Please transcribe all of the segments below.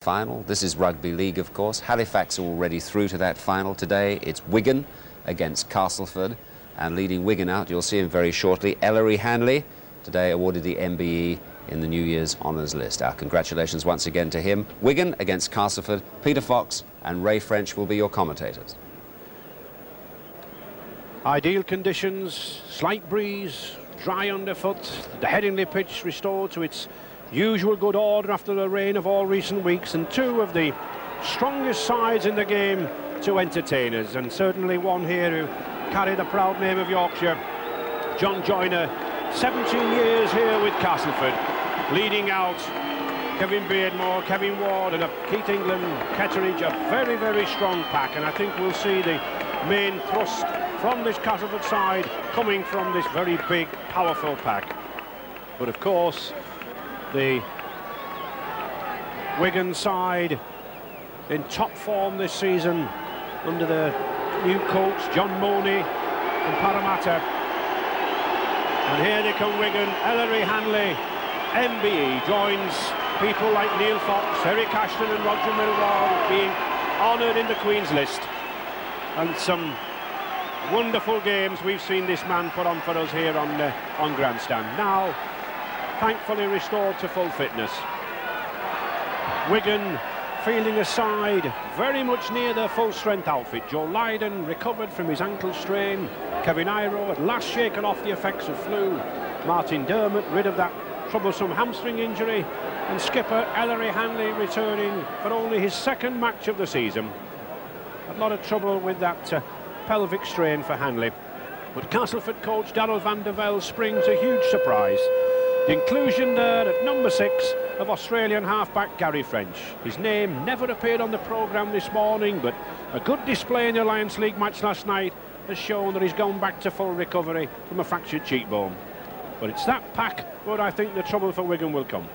Final. This is rugby league, of course. Halifax are already through to that final today. It's Wigan against Castleford, and leading Wigan out, you'll see him very shortly, Ellery Hanley, today awarded the MBE in the New Year's honours list. Our congratulations once again to him. Wigan against Castleford. Peter Fox and Ray French will be your commentators. Ideal conditions, slight breeze, dry underfoot, the Headingley pitch restored to its usual good order after the rain of all recent weeks, and two of the strongest sides in the game to entertainers, and certainly one here who carried the proud name of Yorkshire, John Joyner, 17 years here with Castleford, leading out Kevin Beardmore, Kevin Ward and Keith England, Ketteridge, a very, very strong pack, and I think we'll see the main thrust from this Castleford side coming from this very big, powerful pack. But of course, the Wigan side in top form this season under the new coach John Mooney from Parramatta. And here they come, Wigan. Ellery Hanley, MBE, joins people like Neil Fox, Eric Ashton and Roger Millwall being honoured in the Queen's list. And some wonderful games we've seen this man put on for us here on Grandstand. Now thankfully restored to full fitness. Wigan fielding a side very much near their full strength outfit. Joe Lydon recovered from his ankle strain. Kevin Iro at last shaken off the effects of flu. Martin Dermott rid of that troublesome hamstring injury. And skipper Ellery Hanley returning for only his second match of the season. A lot of trouble with that pelvic strain for Hanley. But Castleford coach Darrell van der Velde springs a huge surprise. The inclusion there at number 6 of Australian halfback Gary French. His name never appeared on the programme this morning, but a good display in the Alliance League match last night has shown that he's gone back to full recovery from a fractured cheekbone. But it's that pack where I think the trouble for Wigan will come.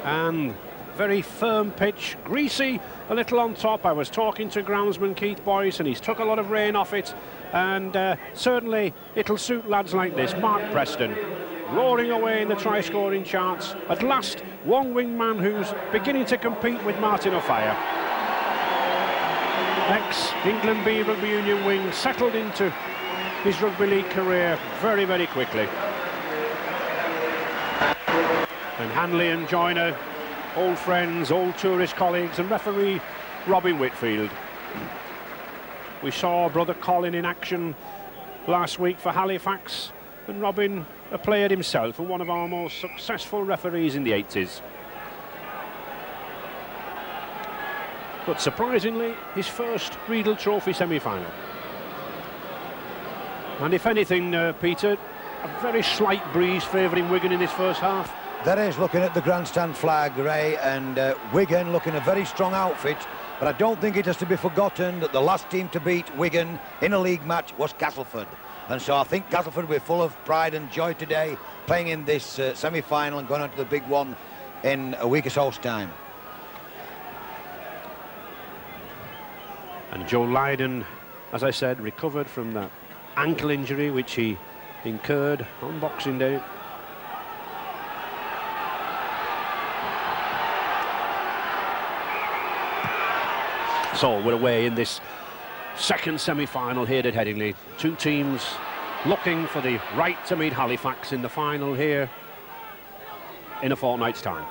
And very firm pitch, greasy, a little on top. I was talking to groundsman Keith Boyce and he's took a lot of rain off it, and certainly it'll suit lads like this. Mark Preston roaring away in the try-scoring charts. At last, one wingman who's beginning to compete with Martin O'Fire. Ex-England B Rugby Union wing, settled into his rugby league career very, very quickly. And Hanley and Joyner, old friends, old tourist colleagues, and referee Robin Whitfield. We saw brother Colin in action last week for Halifax, and Robin, a player himself and one of our most successful referees in the 80s. But surprisingly, his first Regal Trophy semi-final. And if anything, Peter, a very slight breeze favouring Wigan in this first half. There is, looking at the grandstand flag, Ray, and Wigan looking a very strong outfit, but I don't think it has to be forgotten that the last team to beat Wigan in a league match was Castleford, and so I think Castleford will be full of pride and joy today, playing in this semi-final and going on to the big one in a week or so's time. And Joe Lydon, as I said, recovered from that ankle injury which he incurred on Boxing Day. So we're away in this second semi-final here at Headingley. Two teams looking for the right to meet Halifax in the final here in a fortnight's time.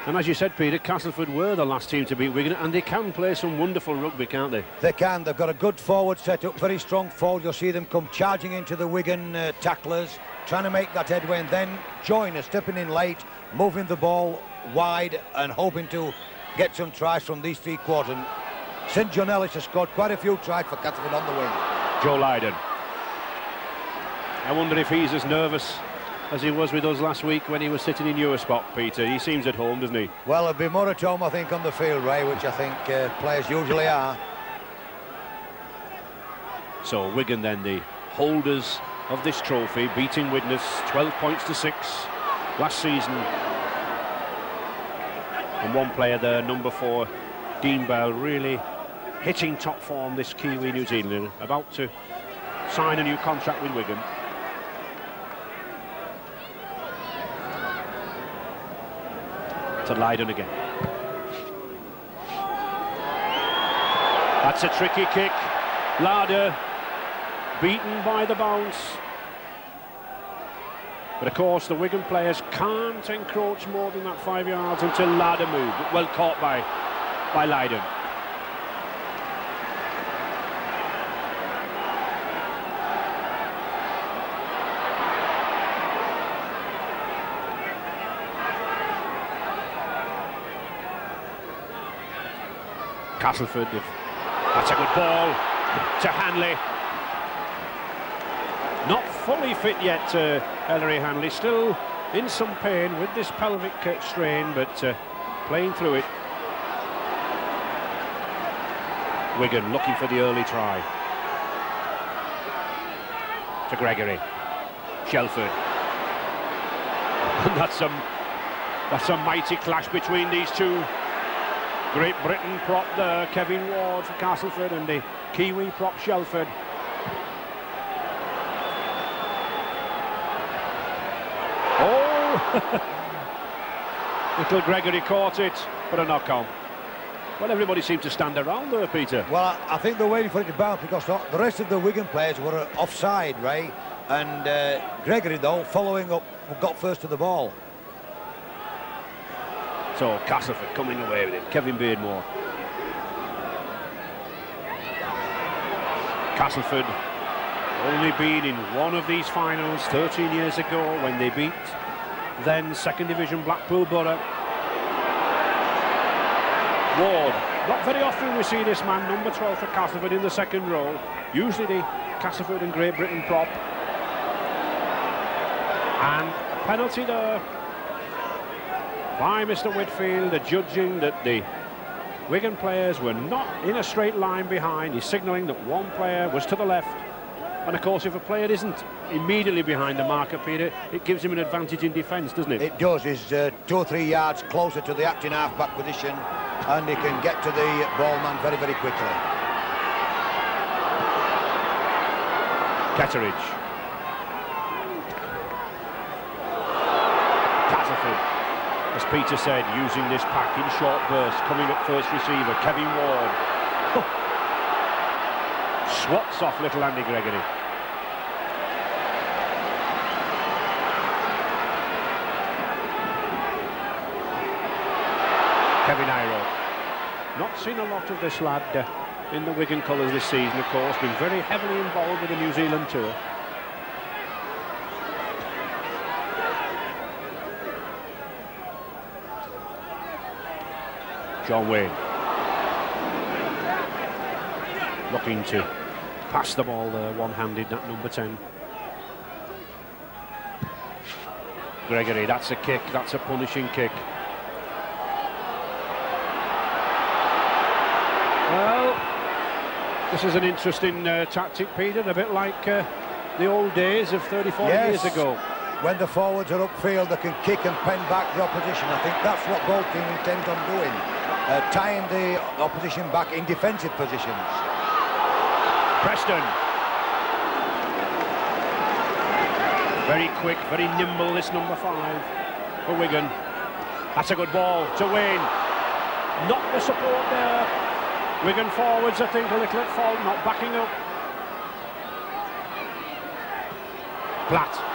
And as you said, Peter, Castleford were the last team to beat Wigan, and they can play some wonderful rugby, can't they? They can. They've got a good forward set up, very strong forward. You'll see them come charging into the Wigan tacklers, trying to make that headway, and then Joyner stepping in late, moving the ball wide and hoping to get some tries from these three quarters. St John Ellis has scored quite a few tries for Castleford on the wing. Joe Lydon. I wonder if he's as nervous as he was with us last week when he was sitting in your spot, Peter. He seems at home, doesn't he? Well, there'll be more at home, I think, on the field, Ray, which I think players usually are. So Wigan then, the holders of this trophy, beating Widnes 12 points to 6 last season. And one player there, number 4, Dean Bell, really hitting top form, this Kiwi New Zealander, about to sign a new contract with Wigan. To Lydon again. That's a tricky kick. Larder beaten by the bounce. But of course the Wigan players can't encroach more than that 5 yards until Larder moved. Well caught by Lydon. Castleford, that's a good ball to Hanley. Not fully fit yet, Ellery Hanley, still in some pain with this pelvic strain, but playing through it. Wigan looking for the early try. To Gregory. Shelford. And that's a mighty clash between these two. Great Britain prop there, Kevin Ward for Castleford, and the Kiwi prop Shelford. Oh! Little Gregory caught it, but a knock-on. Well, everybody seemed to stand around there, Peter. Well, I think they're waiting for it to bounce because the rest of the Wigan players were offside, Ray. And Gregory, though, following up, got first to the ball. So Castleford coming away with it. Kevin Beardmore. Castleford only been in one of these finals 13 years ago when they beat then second division Blackpool Borough. Ward. Not very often we see this man, number 12 for Castleford, in the second row. Usually the Castleford and Great Britain prop. And a penalty there by Mr. Whitfield, adjudging that the Wigan players were not in a straight line behind. He's signalling that one player was to the left. And of course, if a player isn't immediately behind the marker, Peter, it gives him an advantage in defence, doesn't it? It does. He's 2 or 3 yards closer to the acting half-back position, and he can get to the ball man very, very quickly. Ketteridge. Castleford. As Peter said, using this pack in short bursts, coming up first receiver, Kevin Ward. Swats off little Andy Gregory. Kevin Iro. Not seen a lot of this lad in the Wigan colours this season, of course. Been very heavily involved with the New Zealand tour. John Wayne looking to pass the ball there, one-handed, that number 10. Gregory, that's a kick, that's a punishing kick. Well, this is an interesting tactic, Peter, a bit like the old days of 34 years ago. When the forwards are upfield, they can kick and pen back the opposition. I think that's what both teams intend on doing. Tying the opposition back in defensive positions. Preston. Very quick, very nimble, this number 5 for Wigan. That's a good ball to Wayne. Not the support there. Wigan forwards, I think, a little at fault, not backing up. Platt.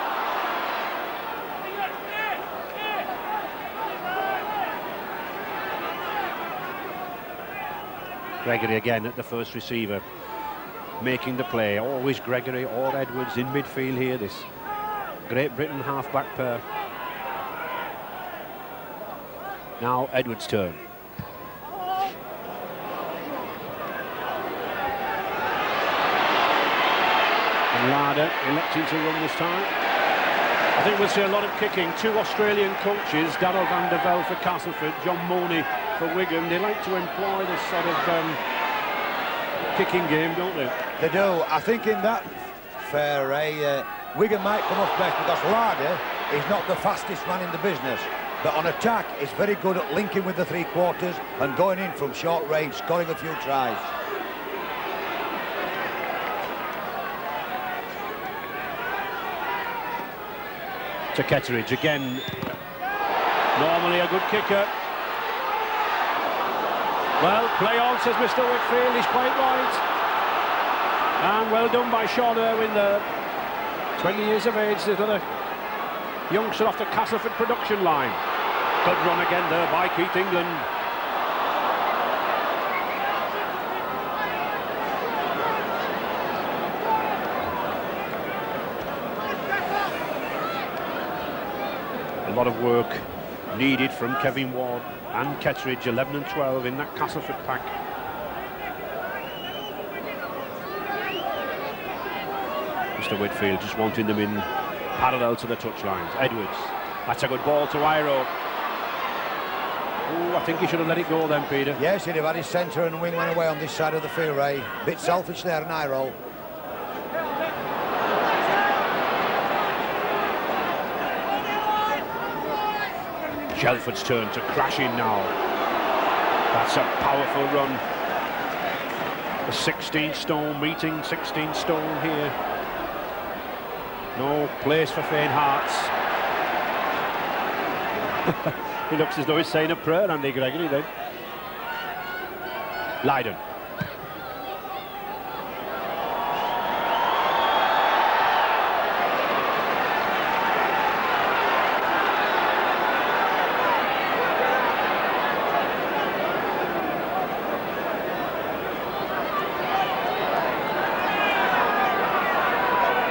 Gregory again at the first receiver, making the play. Always Gregory or Edwards in midfield here, this Great Britain half-back pair. Now Edwards' turn. And Larder electing to run this time. I think we'll see a lot of kicking. 2 Australian coaches, Darryl van der Velde for Castleford, John Mooney for Wigan. They like to employ this sort of kicking game, don't they? They do. I think in that fair, Wigan might come off best because Larder is not the fastest man in the business, but on attack is very good at linking with the three-quarters and going in from short range, scoring a few tries. To Ketteridge again. Normally a good kicker. Well, play on, says Mr. Whitfield. He's quite right. And well done by Sean Irwin there. 20 years of age, there's another youngster off the Castleford production line. Good run again there by Keith England. A lot of work needed from Kevin Ward and Kettridge, 11 and 12 in that Castleford pack. Mr. Whitfield just wanting them in parallel to the touchlines. Edwards, that's a good ball to Iro. Oh, I think he should have let it go then, Peter. Yes, he'd have had his centre and wing went away on this side of the field, Ray. Bit selfish there in Iro. Shelford's turn to crash in now. That's a powerful run. A 16 stone meeting 16 stone here. No place for faint hearts. He looks as though he's saying a prayer, Andy Gregory then. Lydon.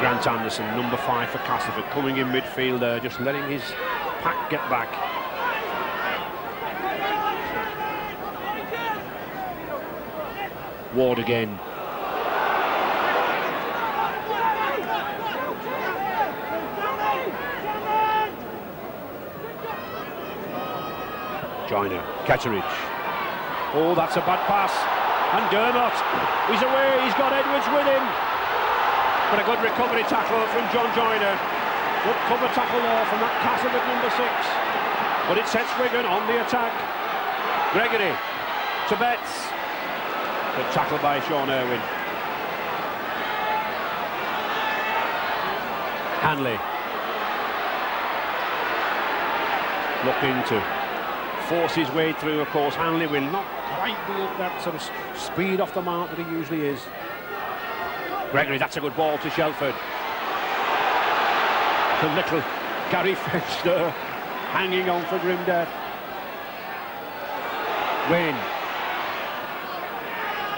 Grant Anderson, number 5 for Castleford, coming in midfield there, just letting his pack get back. Ward again. Joyner, Kettridge. Oh, that's a bad pass. And Dermot, he's away, he's got Edwards with him. But a good recovery tackle from John Joyner. Good cover tackle there from that Castleford number 6. But it sets Wigan on the attack. Gregory to Betts. Good tackle by Sean Irwin. Hanley. Looking to force his way through, of course. Hanley will not quite be at that sort of speed off the mark that he usually is. Gregory, that's a good ball to Shelford. The little Gary Finch there, hanging on for grim death. Wayne.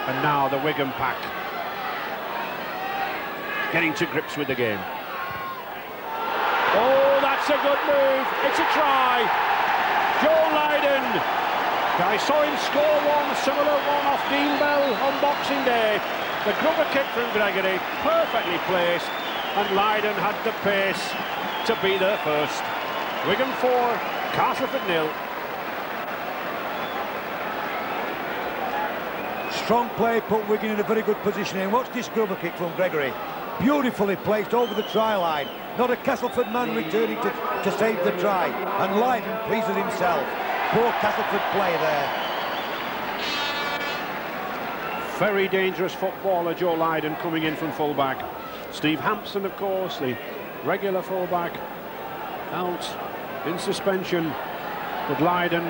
And now the Wigan pack getting to grips with the game. Oh, that's a good move. It's a try. Joe Lydon. I saw him score one, similar one off Dean Bell on Boxing Day. The grubber kick from Gregory, perfectly placed, and Lydon had the pace to be there first. Wigan 4, Castleford 0. Strong play put Wigan in a very good position. And watch this grubber kick from Gregory. Beautifully placed over the try line. Not a Castleford man returning to save the try. And Lydon pleases himself. Poor Castleford play there. Very dangerous footballer, Joe Lydon, coming in from full-back. Steve Hampson, of course, the regular full-back, out in suspension. But Lydon,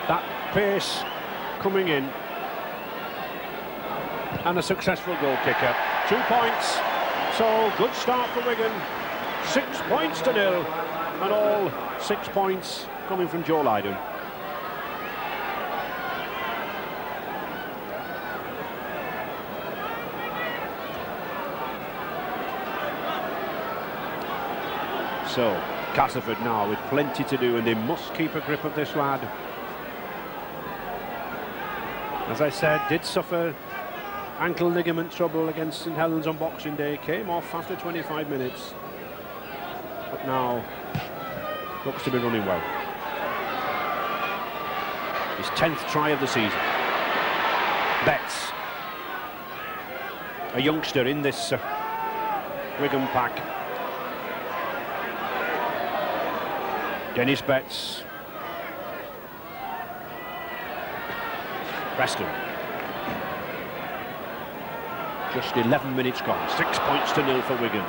that pace coming in. And a successful goal kicker. 2 points. So, good start for Wigan. 6 points to 0. And all 6 points coming from Joe Lydon. So, Castleford now with plenty to do, and they must keep a grip of this lad. As I said, did suffer ankle ligament trouble against St Helens on Boxing Day, came off after 25 minutes. But now, looks to be running well. His 10th try of the season. Betts, a youngster in this Wigan pack. Dennis Betts. Preston. Just 11 minutes gone. 6 points to 0 for Wigan.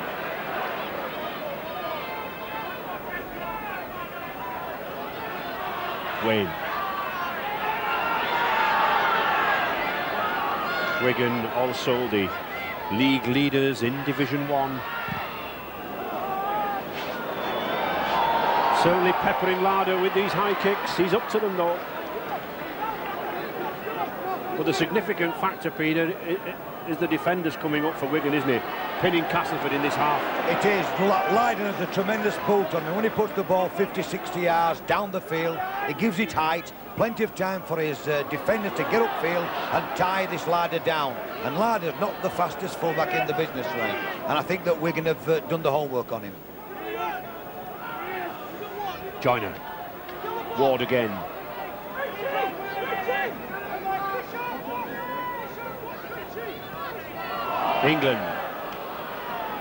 Wayne. Wigan also the league leaders in Division 1. Certainly peppering Larder with these high kicks. He's up to them though. But the significant factor, Peter, is the defenders coming up for Wigan, isn't it? Pinning Castleford in this half. It is. Leiden has a tremendous boot on him. When he puts the ball 50-60 yards down the field, he gives it height, plenty of time for his defenders to get upfield and tie this Larder down. And Larder's not the fastest fullback in the business, Ray. And I think that Wigan have done the homework on him. Joyner. Ward again. England.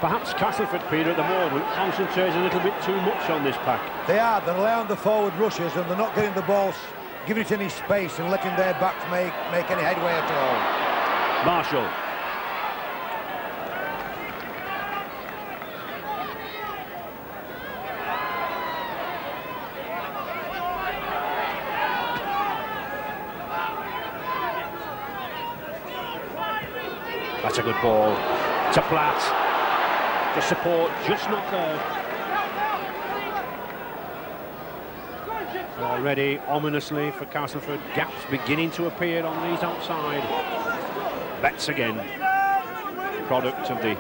Perhaps Castleford, Peter, at the moment concentrates a little bit too much on this pack. They are. They're allowing the forward rushes and they're not getting the balls, giving it any space and letting their backs make any headway at all. Marshall. That's a good ball to Platt. The support just not there. And already, ominously for Castleford, gaps beginning to appear on these outside. Betts again. Product of the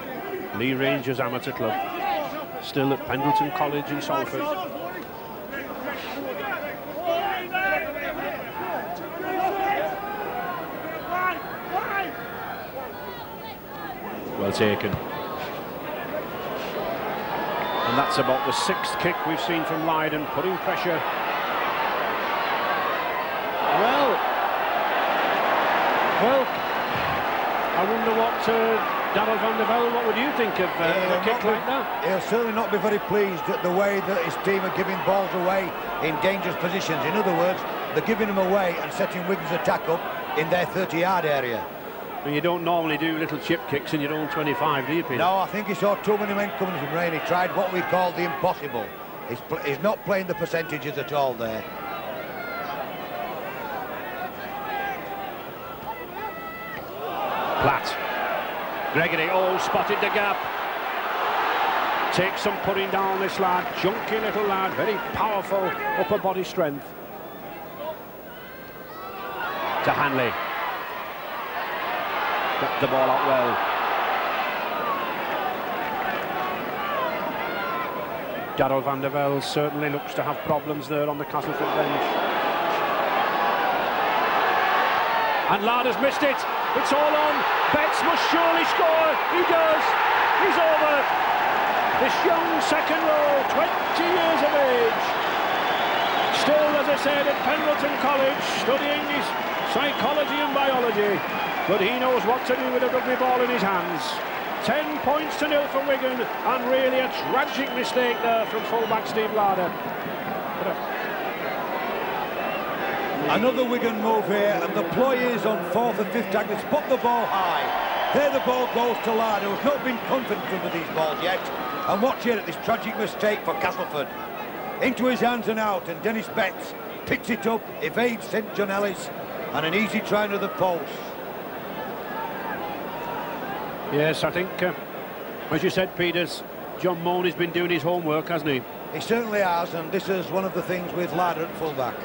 Lee Rangers Amateur Club. Still at Pendleton College in Salford. Well taken. And that's about the 6th kick we've seen from Leiden, putting pressure. Well, I wonder what Darrell van der Velde, what would you think of a kick like that? He'll certainly not be very pleased at the way that his team are giving balls away in dangerous positions. In other words, they're giving them away and setting Wigan's attack up in their 30-yard area. And you don't normally do little chip kicks in your own 25, do you, Peter? No, I think he saw too many men coming from Rain. He tried what we call the impossible. He's not playing the percentages at all there. Platt. Gregory, spotted the gap. Takes some putting down, this lad. Chunky little lad, very powerful upper body strength. To Hanley. Got the ball out well. Darrell van der Velde certainly looks to have problems there on the Castleford bench. And Larder's missed it. It's all on. Betts must surely score. He does. He's over. This young second row, 20 years of age. Still, as I said, at Pendleton College, studying his psychology and biology. But he knows what to do with a rugby ball in his hands. 10 points to 0 for Wigan, and really a tragic mistake there from fullback Steve Larder. Another Wigan move here, and the ploy is on 4th and 5th tackle. Spot the ball high. There the ball goes to Larder, who's not been confident under these balls yet. And watch here at this tragic mistake for Castleford. Into his hands and out, and Dennis Betts picks it up, evades St John Ellis, and an easy try to the post. Yes, I think, as you said, Peters, John Mooney's been doing his homework, hasn't he? He certainly has, and this is one of the things with Larder at fullback.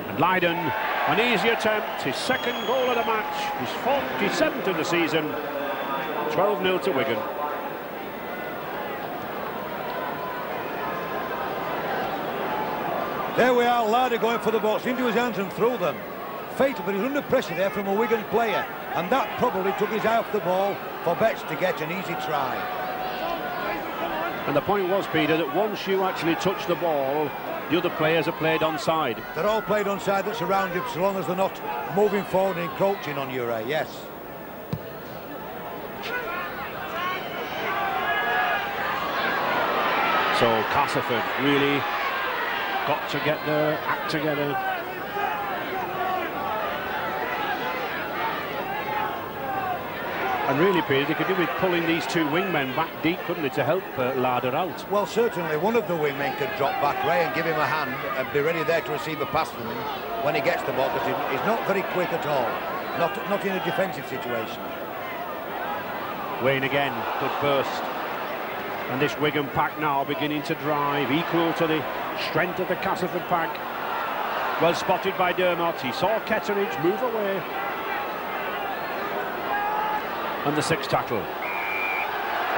And Leiden, an easy attempt, his second goal of the match, his 47th of the season, 12-0 to Wigan. There we are, Larder going for the ball, into his hands and through them. Fatal, but he's under pressure there from a Wigan player, and that probably took his eye off the ball for Betts to get an easy try. And the point was, Peter, that once you actually touch the ball, the other players are played onside. They're all played onside that's around you, so long as they're not moving forward and encroaching on you, Ray, yes. So Castleford really got to get their act together. And really, Peter, they could do with pulling these two wingmen back deep, couldn't they, to help Larder out? Well, certainly one of the wingmen could drop back, Ray, and give him a hand and be ready there to receive a pass from him when he gets the ball, because he's not very quick at all. not in a defensive situation. Wayne again, good burst. And this Wigan pack now beginning to drive, equal to the strength of the Castleford pack. Well spotted by Dermot. He saw Ketteridge move away. And the sixth tackle.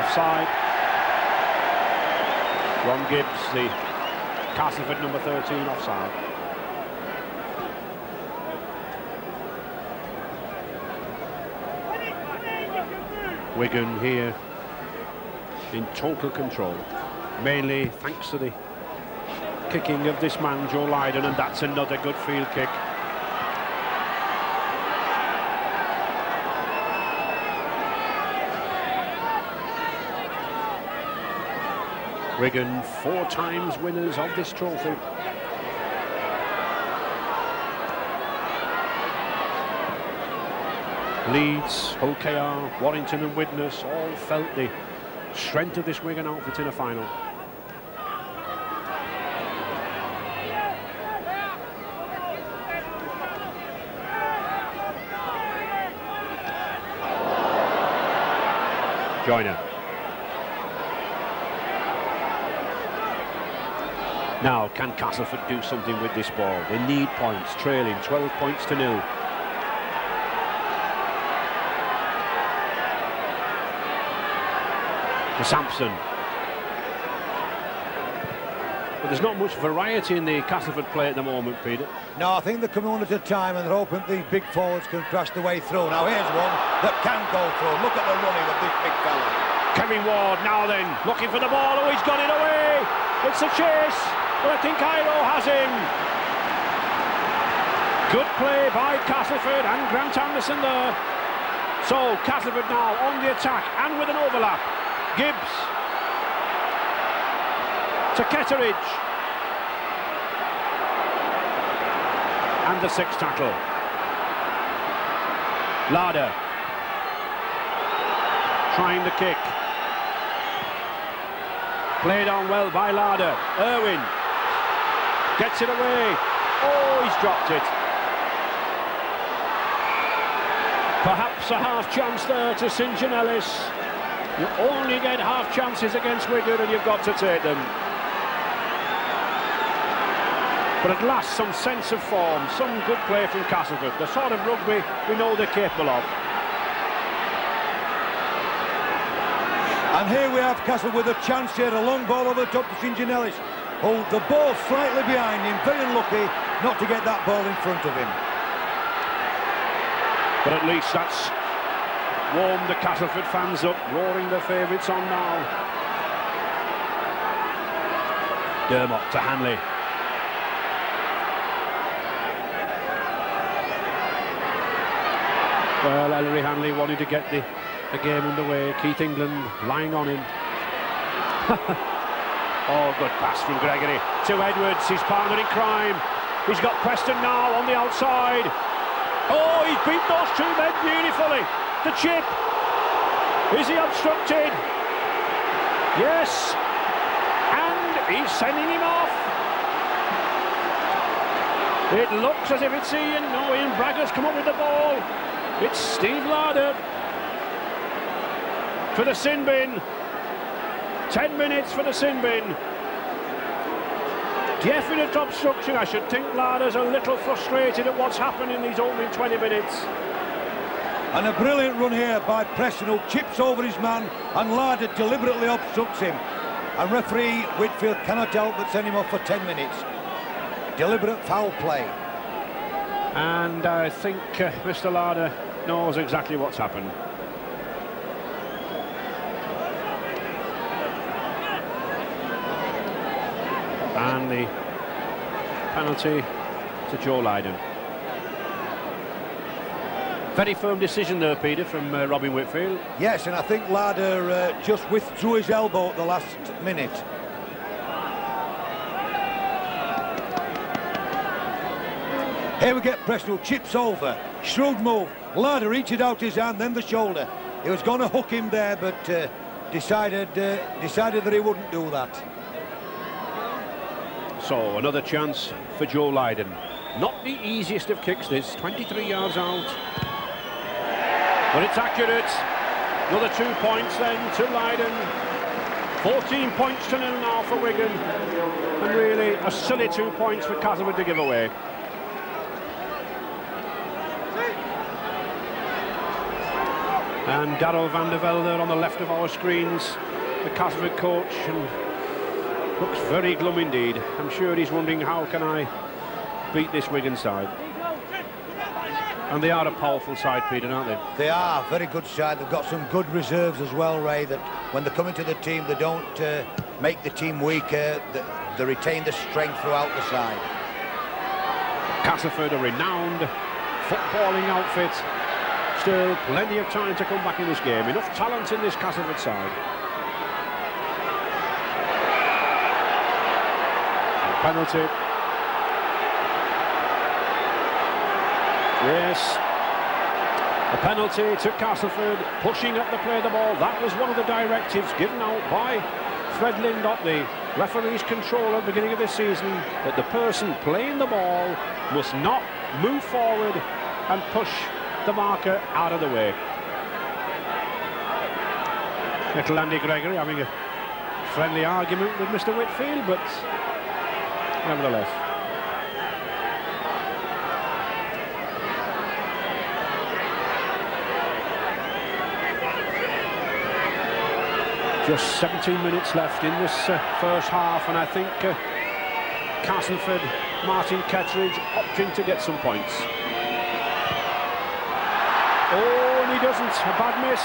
Offside. Ron Gibbs, the Castleford number 13, offside. Wigan here in total control, mainly thanks to the kicking of this man, Joe Lydon, and that's another good field kick. Wigan 4 times winners of this trophy. Leeds, Hull KR, Warrington and Widnes all felt the strength of this Wigan outfit in a final. Joyner. Now, can Castleford do something with this ball? They need points, trailing 12 points to 0. To Sampson. But there's not much variety in the Castleford play at the moment, Peter. No, I think they're coming one at a time and they're hoping that these big forwards can crash their way through. Now here's one that can go through. Look at the running of this big fella. Kevin Ward now then, looking for the ball. Oh, he's got it away. It's a chase, but I think Iro has him. Good play by Castleford and Grant Anderson there. So Castleford now on the attack and with an overlap. Gibbs to Ketteridge. And the sixth tackle. Larder trying the kick. Played on well by Larder. Irwin gets it away. Oh, he's dropped it. Perhaps a half chance there to St John Ellis. You only get half chances against Wigan and you've got to take them. But at last, some sense of form, some good play from Castleford. The sort of rugby we know they're capable of. And here we have Castleford with a chance here, a long ball over the top to St John Ellis. Oh, the ball slightly behind him, very unlucky not to get that ball in front of him. But at least that's warmed the Castleford fans up, roaring their favourites on now. Dermot to Hanley. Well, Ellery Hanley wanted to get the game underway. Keith England lying on him. Oh, good pass from Gregory to Edwards, his partner in crime. He's got Preston now on the outside. Oh, he's beat those two men beautifully. The chip. Is he obstructed? Yes. And he's sending him off. It looks as if it's Ian. No, Ian Bragg's come up with the ball. It's Steve Larder for the sin bin. 10 minutes for the sin bin. Definite obstruction. I should think Larder's a little frustrated at what's happened in these opening 20 minutes. And a brilliant run here by Preston, who chips over his man and Larder deliberately obstructs him. And referee Whitfield cannot help but send him off for 10 minutes. Deliberate foul play. And I think Mr. Larder knows exactly what's happened. And the penalty to Joe Lydon. Very firm decision there, Peter, from Robin Whitfield. Yes, and I think Larder just withdrew his elbow at the last minute. Here we get Preston, who chips over. Shrewd move. Larder reached out his hand, then the shoulder. He was going to hook him there, but decided that he wouldn't do that. So, another chance for Joe Lydon. Not the easiest of kicks, this. 23 yards out. But it's accurate. Another 2 points then to Leiden. 14 points to 0 now for Wigan. And really a silly 2 points for Castleford to give away. And Darryl van der Velde on the left of our screens, the Castleford coach, and looks very glum indeed. I'm sure he's wondering, how can I beat this Wigan side? And they are a powerful side, Peter, aren't they? They are a very good side. They've got some good reserves as well, Ray, that when they come into the team, they don't make the team weaker. They retain the strength throughout the side. Castleford, a renowned footballing outfit. Still plenty of time to come back in this game. Enough talent in this Castleford side. And penalty. Yes. A penalty to Castleford, pushing up the play of the ball. That was one of the directives given out by Fred Lindop, the referee's control at the beginning of this season, that the person playing the ball must not move forward and push the marker out of the way. Little Andy Gregory having a friendly argument with Mr. Whitfield, but nevertheless. Just 17 minutes left in this first half, and I think Castleford, Martin Kettridge opting to get some points. Oh, and he doesn't. A bad miss.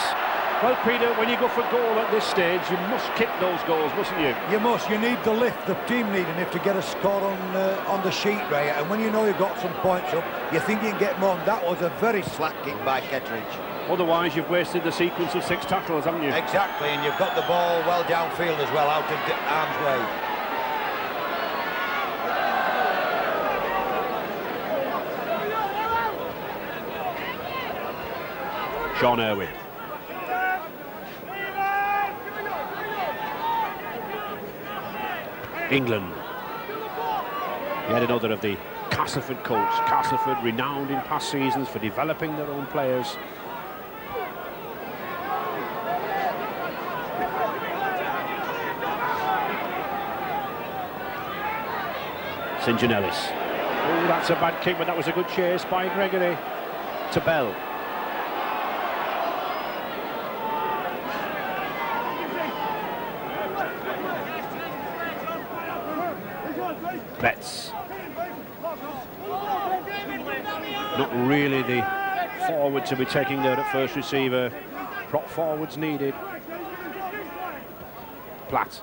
Well, Peter, when you go for goal at this stage, you must kick those goals, mustn't you? You must. You need the lift. The team need enough to get a score on the sheet, Ray. And when you know you've got some points up, you think you can get more. That was a very slack kick by Kettridge. Otherwise, you've wasted the sequence of 6 tackles, haven't you? Exactly, and you've got the ball well downfield as well, out of harm's way. Sean Irwin. England. Yet another of the Castleford coach. Castleford, renowned in past seasons for developing their own players. St. John Ellis. Oh, that's a bad kick, but that was a good chase by Gregory to Bell. Betts. Not really the forward to be taking there at first receiver. Prop forwards needed. Platt.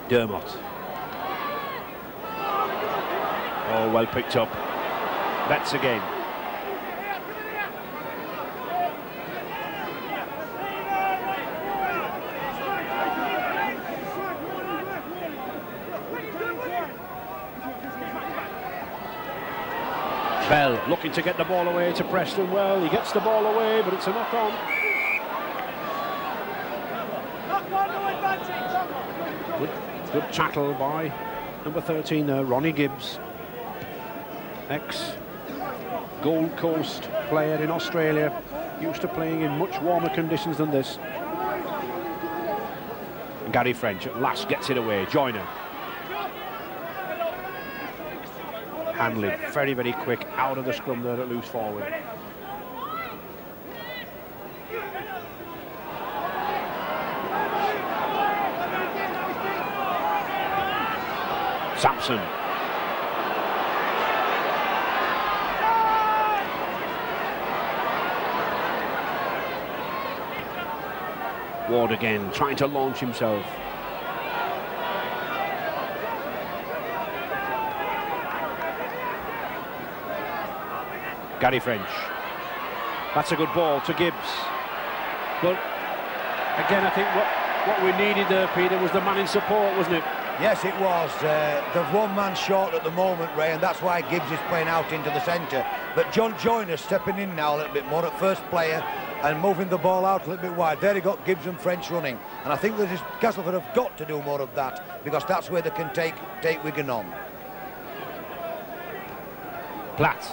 Dermot. Oh, well picked up. Betts again. Bell looking to get the ball away to Preston. Well, he gets the ball away, but it's a knock-on. Good tackle by number 13 there, Ronnie Gibbs. Ex-Gold Coast player in Australia, used to playing in much warmer conditions than this. And Gary French at last gets it away. Joyner. Hanley, very, very quick out of the scrum there at loose forward. Sampson. Ward again, trying to launch himself. Gary French. That's a good ball to Gibbs. But again, I think what we needed there, Peter, was the man in support, wasn't it? Yes, it was. There's one man short at the moment, Ray, and that's why Gibbs is playing out into the centre. But John Joyner stepping in now a little bit more at first player, and moving the ball out a little bit wide. There he got Gibbs and French running, and I think that Castleford have got to do more of that, because that's where they can take Wigan on. Platt.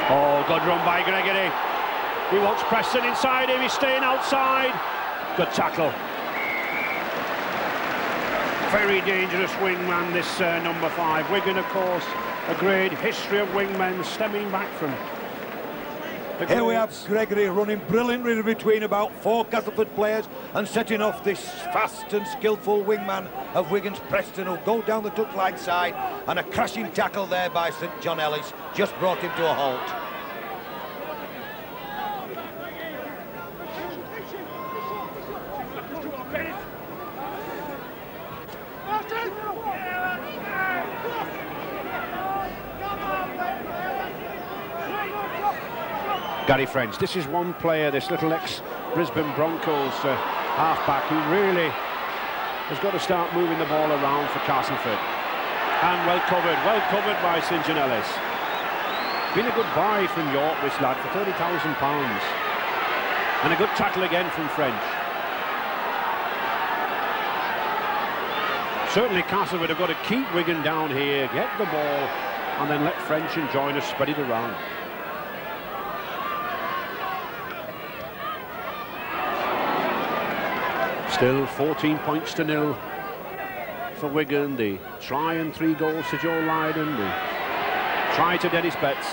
Oh, good run by Gregory. He wants Preston inside him, he's staying outside. Good tackle. Very dangerous wingman, this number 5. Wigan, of course, a great history of wingmen stemming back from the Here we have Gregory running brilliantly between about 4 Castleford players and setting off this fast and skillful wingman of Wigan's, Preston, who'll go down the touchline side, and a crashing tackle there by St John Ellis just brought him to a halt. Gary French. This is one player, this little ex-Brisbane Broncos halfback, who really has got to start moving the ball around for Castleford. And well covered by St John Ellis. Been a good buy from York, this lad, for £30,000. And a good tackle again from French. Certainly Castleford have got to keep Wigan down here, get the ball, and then let French and Joyner spread it around. Still 14 points to 0 for Wigan. The try and 3 goals to Joe Lydon. The try to Dennis Betts.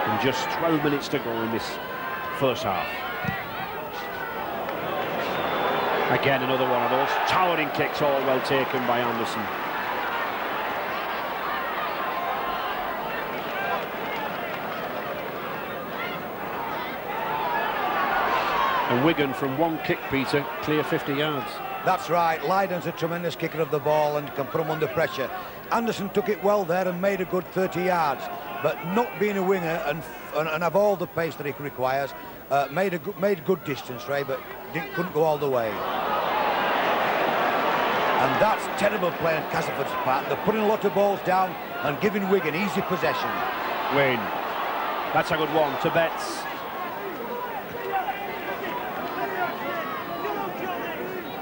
And just 12 minutes to go in this first half. Again, another one of those towering kicks, all well taken by Anderson. And Wigan, from one kick, Peter, clear 50 yards. That's right. Lydon's a tremendous kicker of the ball and can put him under pressure. Anderson took it well there and made a good 30 yards, but not being a winger and have all the pace that he requires, made good distance, Ray, but couldn't go all the way. And that's terrible play on Castleford's part. They're putting a lot of balls down and giving Wigan easy possession. Wayne, that's a good one to Betts.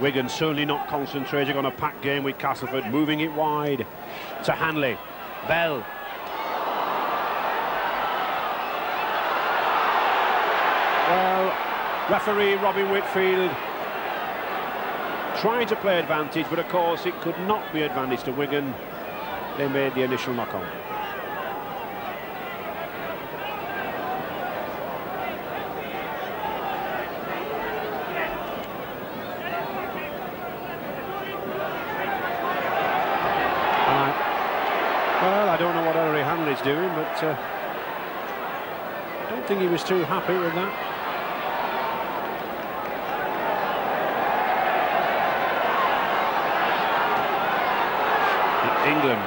Wigan certainly not concentrating on a packed game with Castleford, moving it wide to Hanley. Bell. Well, referee Robin Whitfield trying to play advantage, but of course it could not be advantage to Wigan. They made the initial knock-on. Well, I don't know what Ellery Hanley's doing, but I don't think he was too happy with that. England.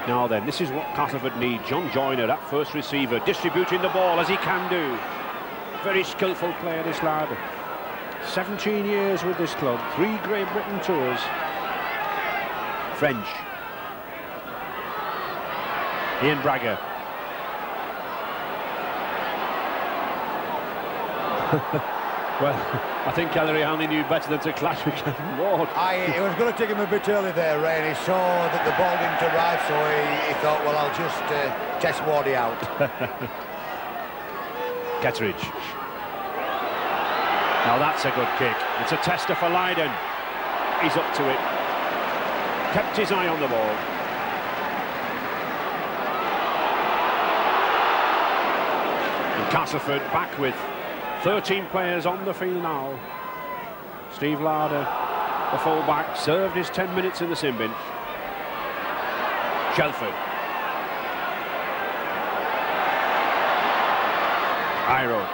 Now then, this is what Castleford need. John Joyner, that first receiver, distributing the ball as he can do. Very skillful player, this lad. 17 years with this club, 3 Great Britain tours. French. Ian Bragger. Well, I think Ellery Hanley knew better than to clash with Kevin Ward. It was going to take him a bit early there, Ray, and he saw that the ball didn't arrive, so he thought, well, I'll just test Wardy out. Ketteridge. Now that's a good kick. It's a tester for Lydon. He's up to it. Kept his eye on the ball. And Castleford back with 13 players on the field now. Steve Larder, the full-back, served his 10 minutes in the sin bin. Shelford. Iro.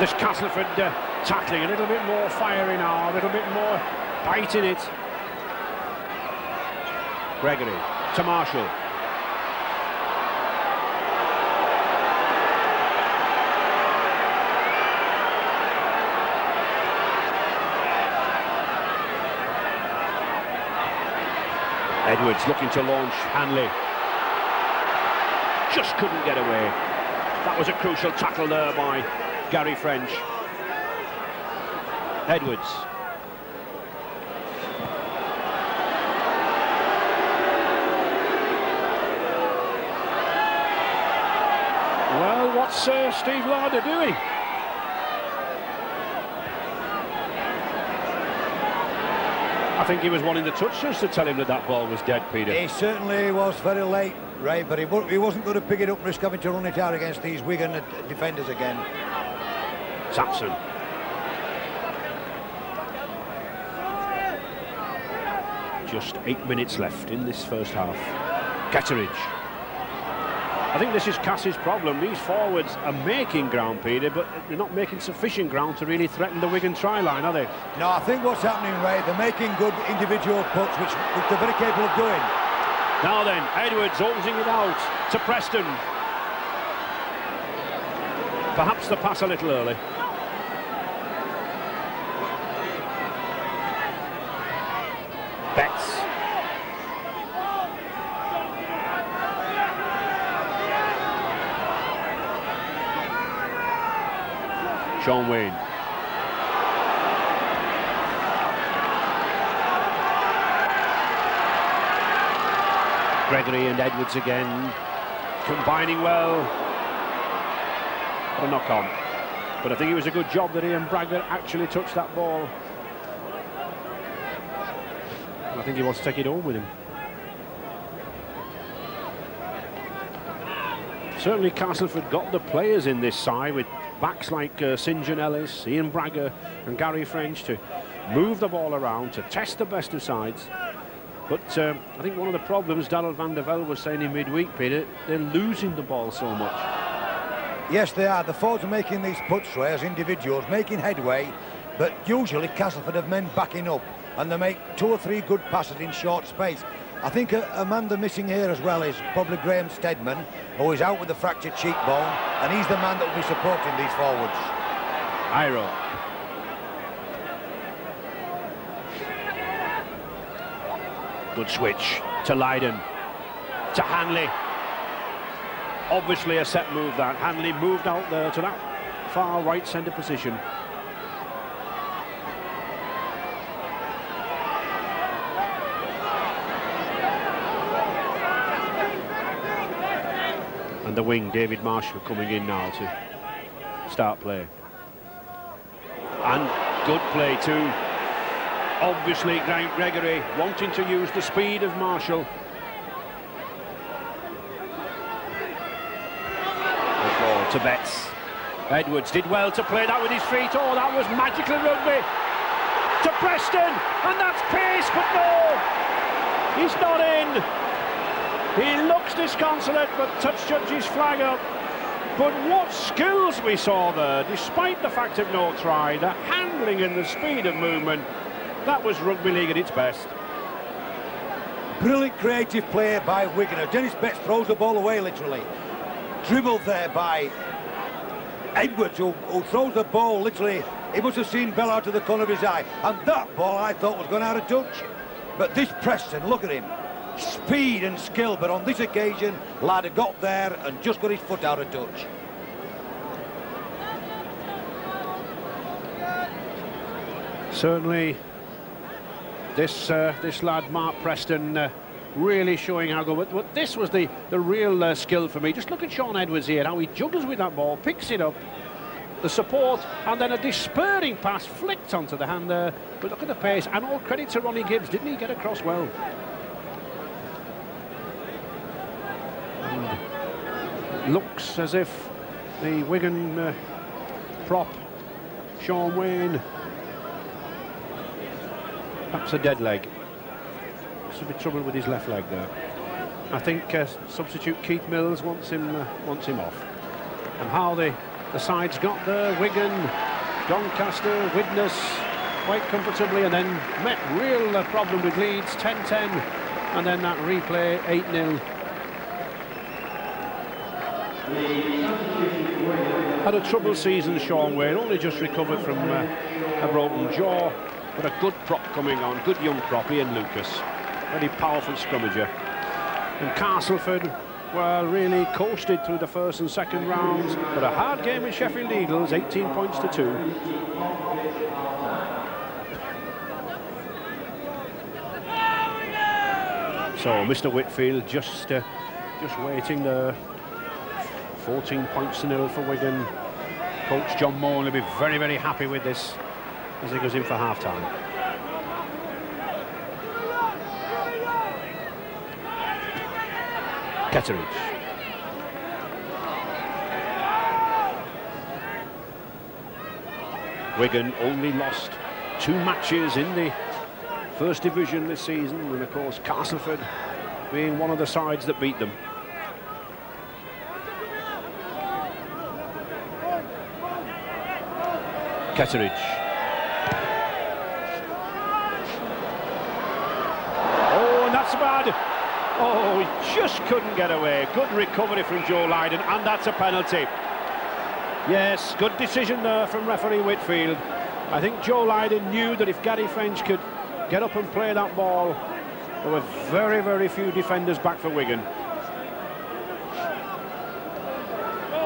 This Castleford tackling, a little bit more fiery now, a little bit more bite in it. Gregory to Marshall. Edwards looking to launch Hanley. Just couldn't get away. That was a crucial tackle there by Gary French. Edwards. Well, what's Steve Larder doing? I think he was wanting the touches to tell him that that ball was dead, Peter. He certainly was very late, Ray, but he wasn't going to pick it up and risk having to run it out against these Wigan defenders again. Sampson. Just 8 minutes left in this first half. Ketteridge. I think this is Cass's problem. These forwards are making ground, Peter, but they're not making sufficient ground to really threaten the Wigan try line, are they? No, I think what's happening, Ray, they're making good individual puts, which they're very capable of doing. Now then, Edwards holding it out to Preston. Perhaps the pass a little early. Betts. Sean Wayne. Gregory and Edwards again, combining well. But a knock on. But I think it was a good job that Ian Bragger actually touched that ball. I think he wants to take it home with him. Certainly Castleford got the players in this side with backs like St John Ellis, Ian Bragger and Gary French to move the ball around, to test the best of sides. But I think one of the problems Darrell van der Velde was saying in midweek, Peter, they're losing the ball so much. Yes, they are. The forwards are making these puts, Ray, as individuals, making headway, but usually Castleford have men backing up and they make 2 or 3 good passes in short space. I think a man they're missing here as well is probably Graham Steadman, who is out with a fractured cheekbone, and he's the man that will be supporting these forwards. Iro. Good switch to Lydon, to Hanley. Obviously a set move that. Hanley moved out there to that far right centre position. And the wing, David Marshall, coming in now to start play. And good play too. Obviously Gregory wanting to use the speed of Marshall. Good ball to Betts. Edwards did well to play that with his feet. Oh, that was magical rugby. To Preston, and that's pace, but no, he's not in. He looks disconsolate, but touch judge's flag up. But what skills we saw there, despite the fact of no try, the handling and the speed of movement. That was rugby league at its best. Brilliant creative play by Wigan. Dennis Betts throws the ball away, literally. Dribbled there by Edwards, who throws the ball, literally. He must have seen Bell out of the corner of his eye. And that ball, I thought, was going out of touch. But this Preston, look at him. Speed and skill, but on this occasion, Larder got there and just got his foot out of touch. Certainly, this lad Mark Preston really showing how good. But this was the real skill for me. Just look at Sean Edwards here, how he juggles with that ball, picks it up, the support, and then a despairing pass flicked onto the hand there. But look at the pace, and all credit to Ronnie Gibbs. Didn't he get across well? And looks as if the Wigan prop, Sean Wayne, perhaps a dead leg. There's a bit of trouble with his left leg there. I think substitute Keith Mills wants him off. And how the sides got there, Wigan, Doncaster, Widnes, quite comfortably, and then met real problem with Leeds, 10-10, and then that replay, 8-0. Had a troubled season, Sean Wayne, only just recovered from a broken jaw, but a good prop coming on, good young prop, Ian Lucas. Very powerful scrummager. And Castleford, well, really coasted through the first and second rounds, but a hard game with Sheffield Eagles, 18 points to 2. So Mr. Whitfield just waiting there. 14 points to 0 for Wigan. Coach John Moore will be very, very happy with this as he goes in for half-time. Ketteridge. Wigan only lost 2 matches in the First Division this season, and of course Castleford being one of the sides that beat them. Ketteridge. Oh, and that's bad. Oh, he just couldn't get away. Good recovery from Joe Lydon, and that's a penalty. Yes, good decision there from referee Whitfield. I think Joe Lydon knew that if Gary French could get up and play that ball, there were very, very few defenders back for Wigan.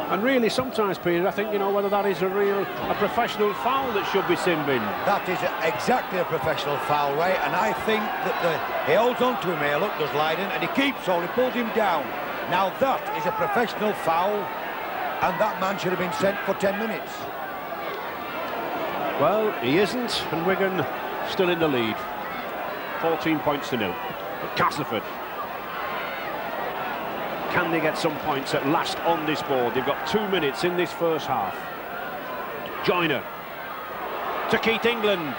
And really, sometimes, Peter, I think, you know, whether that is a professional foul that should be sin bin. That is exactly a professional foul, Ray, and I think that he holds on to him here, look, does Lydon, and he keeps on, he pulls him down. Now that is a professional foul, and that man should have been sent for 10 minutes. Well, he isn't, and Wigan still in the lead. 14 points to 0. But Castleford, can they get some points at last on this board? They've got 2 minutes in this first half. Joyner to Keith England,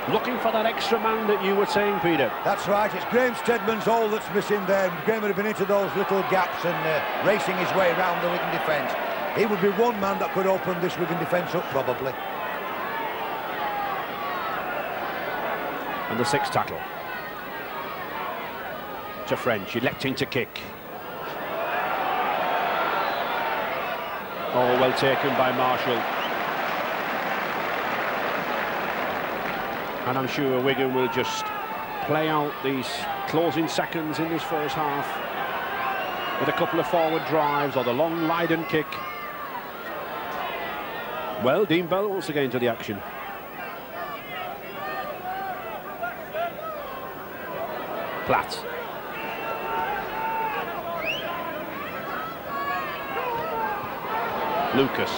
looking for that extra man that you were saying, Peter. That's right, it's Graham Steadman's hole that's missing there. Graham would have been into those little gaps and racing his way around the Wigan defence. He would be one man that could open this Wigan defence up, probably. And the 6th tackle. To French, electing to kick. Oh, well taken by Marshall. And I'm sure Wigan will just play out these closing seconds in this first half with a couple of forward drives or the long Lydon kick. Well, Dean Bell once again to the action. Platt. Lucas.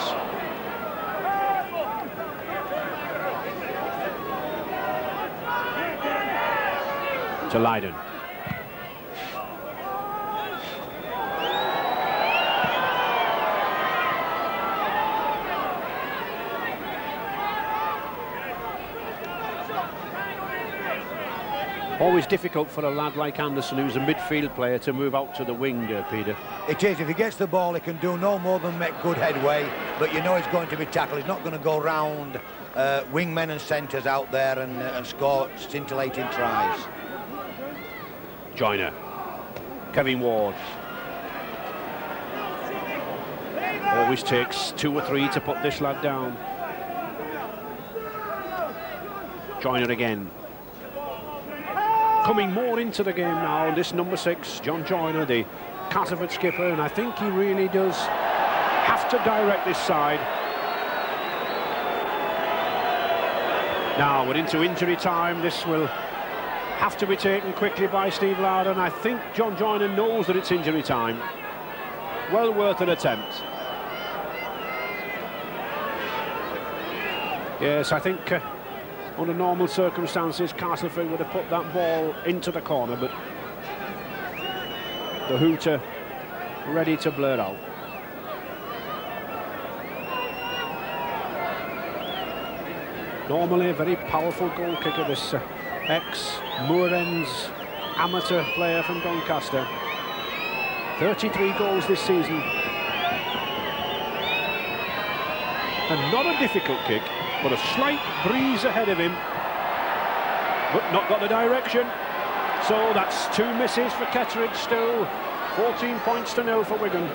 To Lydon. Always difficult for a lad like Anderson, who's a midfield player, to move out to the wing, Peter. It is. If he gets the ball, he can do no more than make good headway, but you know he's going to be tackled. He's not going to go round wingmen and centres out there and score scintillating tries. Joyner. Kevin Ward. Always takes 2 or 3 to put this lad down. Joyner again. Coming more into the game now, this number 6, John Joyner, the Castleford skipper, and I think he really does have to direct this side. Now we're into injury time. This will have to be taken quickly by Steve Larden. I think John Joyner knows that it's injury time. Well worth an attempt. Yes, I think under normal circumstances Castleford would have put that ball into the corner, but the hooter ready to blur out. Normally a very powerful goal kicker, this ex-Moorends amateur player from Doncaster. 33 goals this season. And not a difficult kick, but a slight breeze ahead of him, but not got the direction. So that's 2 misses for Ketteridge still. 14 points to 0 for Wigan.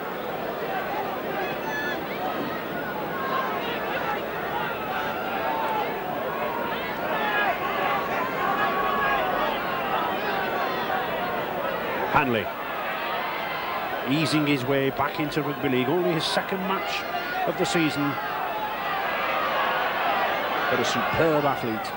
Hanley, easing his way back into rugby league, only his second match of the season, but a superb athlete.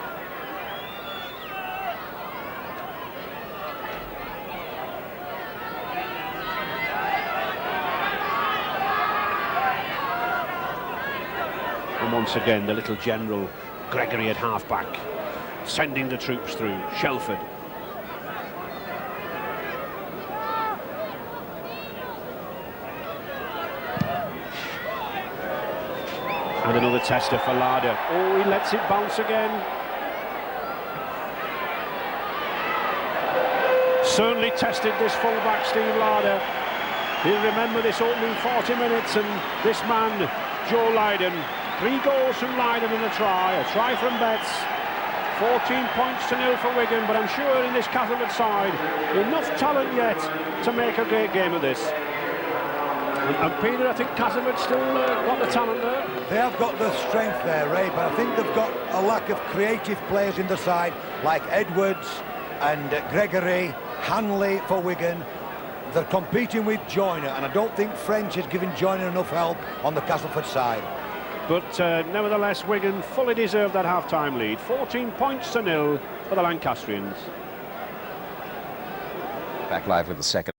And once again, the little general Gregory at half-back, sending the troops through. Shelford. And another tester for Larder. Oh, he lets it bounce again. Certainly tested this fullback, Steve Larder. He'll remember this opening 40 minutes, and this man, Joe Lydon, 3 goals from Lydon and a try from Betts. 14 points to 0 for Wigan, but I'm sure in this Castleford side, enough talent yet to make a great game of this. And Peter, I think Castleford still got the talent there. They have got the strength there, Ray, but I think they've got a lack of creative players in the side, like Edwards and Gregory, Hanley for Wigan. They're competing with Joyner, and I don't think French is giving Joyner enough help on the Castleford side. But nevertheless, Wigan fully deserved that half-time lead. 14 points to 0 for the Lancastrians. Back live with the second.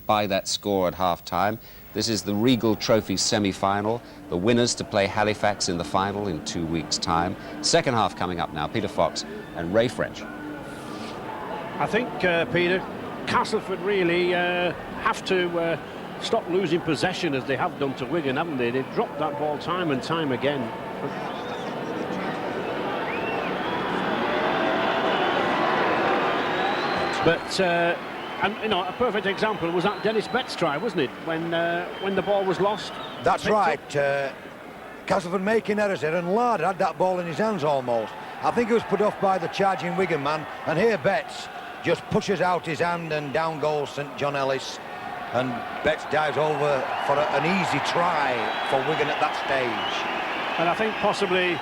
By that score at half-time. This is the Regal Trophy semi-final. The winners to play Halifax in the final in 2 weeks' time. Second half coming up now. Peter Fox and Ray French. I think, Peter, Castleford really have to stop losing possession as they have done to Wigan, haven't they? They've dropped that ball time and time again. But and you know, a perfect example was that Dennis Betts try, wasn't it? When the ball was lost. That's right. Castleford making errors there, and Larder had that ball in his hands almost. I think he was put off by the charging Wigan man, and here Betts just pushes out his hand, and down goes St John Ellis, and Betts dives over for an easy try for Wigan at that stage. And I think possibly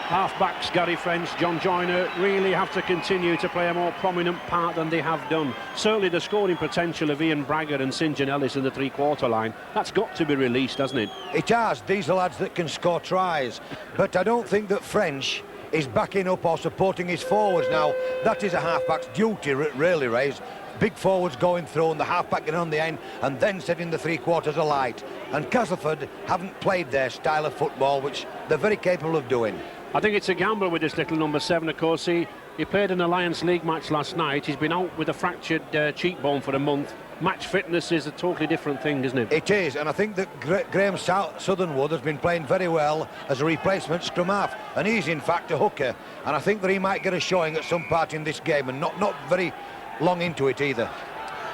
half-backs Gary French, John Joyner really have to continue to play a more prominent part than they have done. Certainly the scoring potential of Ian Bragger and St John Ellis in the three-quarter line, that's got to be released, hasn't it? It has. These are lads that can score tries, but I don't think that French is backing up or supporting his forwards now. That is a half-back's duty, really, Ray. Big forwards going through and the half-back getting on the end and then setting the three-quarters alight. And Castleford haven't played their style of football, which they're very capable of doing. I think it's a gamble with this little number 7, of course. He played an Alliance League match last night. He's been out with a fractured cheekbone for a month. Match fitness is a totally different thing, isn't it? It is, and I think that Graham Southernwood has been playing very well as a replacement scrum half, and he's in fact a hooker, and I think that he might get a showing at some part in this game, and not very long into it either.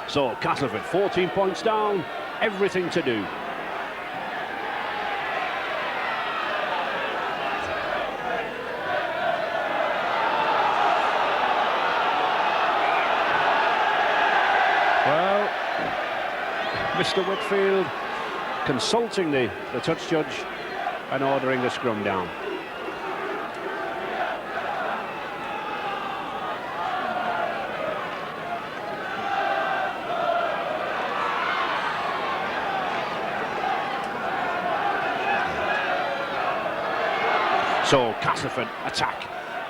So Castleford 14 points down, everything to do. Well, Mr. Whitfield consulting the touch judge and ordering the scrum down. So Castleford attack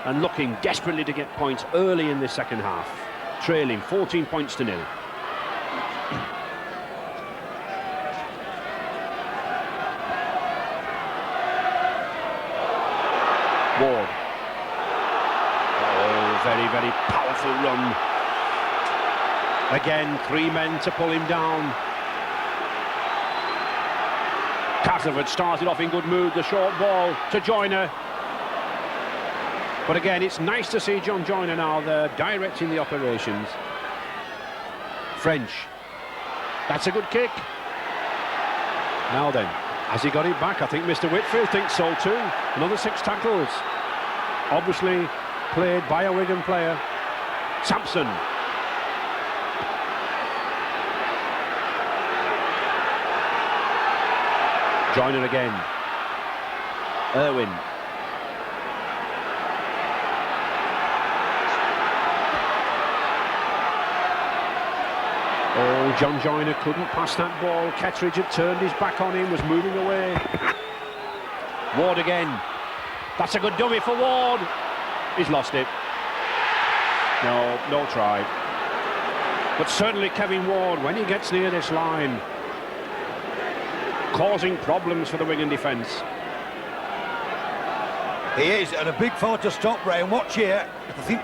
and looking desperately to get points early in the second half, trailing 14 points to 0. Ward. Oh, very powerful run. Again, 3 men to pull him down. Castleford started off in good mood, the short ball to Joyner. But again, it's nice to see John Joyner now there directing the operations. French. That's a good kick. Now then, has he got it back? I think Mr. Whitfield thinks so too. Another 6 tackles. Obviously played by a Wigan player. Sampson. Joyner again. Irwin. Oh, John Joyner couldn't pass that ball. Ketteridge had turned his back on him, was moving away. Ward again. That's a good dummy for Ward. He's lost it. No try. But certainly Kevin Ward, when he gets near this line, causing problems for the Wigan defence. He is, and a big fella to stop, Ray. And watch here. I think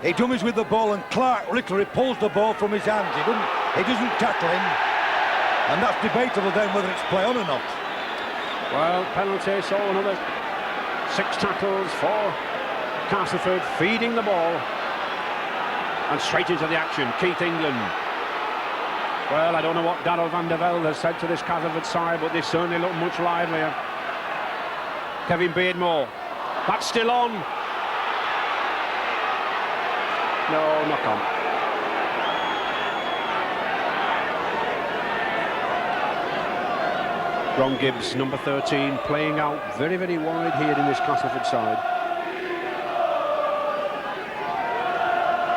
he dummies with the ball, and Clark literally pulls the ball from his hands. He doesn't tackle him, and that's debatable then whether it's play on or not. Well, penalty, so another 6 tackles for Castleford, feeding the ball. And straight into the action, Keith England. Well, I don't know what Darrell van der Velde has said to this Castleford side, but they certainly look much livelier. Kevin Beardmore, that's still on. No, knock on. Ron Gibbs, number 13, playing out very, very wide here in this Castleford side.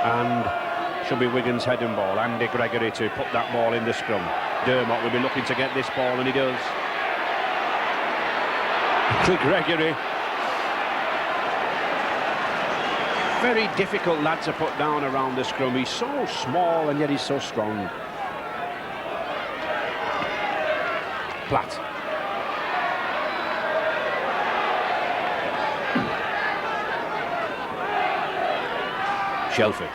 And should be Wigan's head and ball. Andy Gregory to put that ball in the scrum. Dermot will be looking to get this ball, and he does. Gregory. Very difficult lad to put down around the scrum. He's so small and yet he's so strong. Platt. Shelford.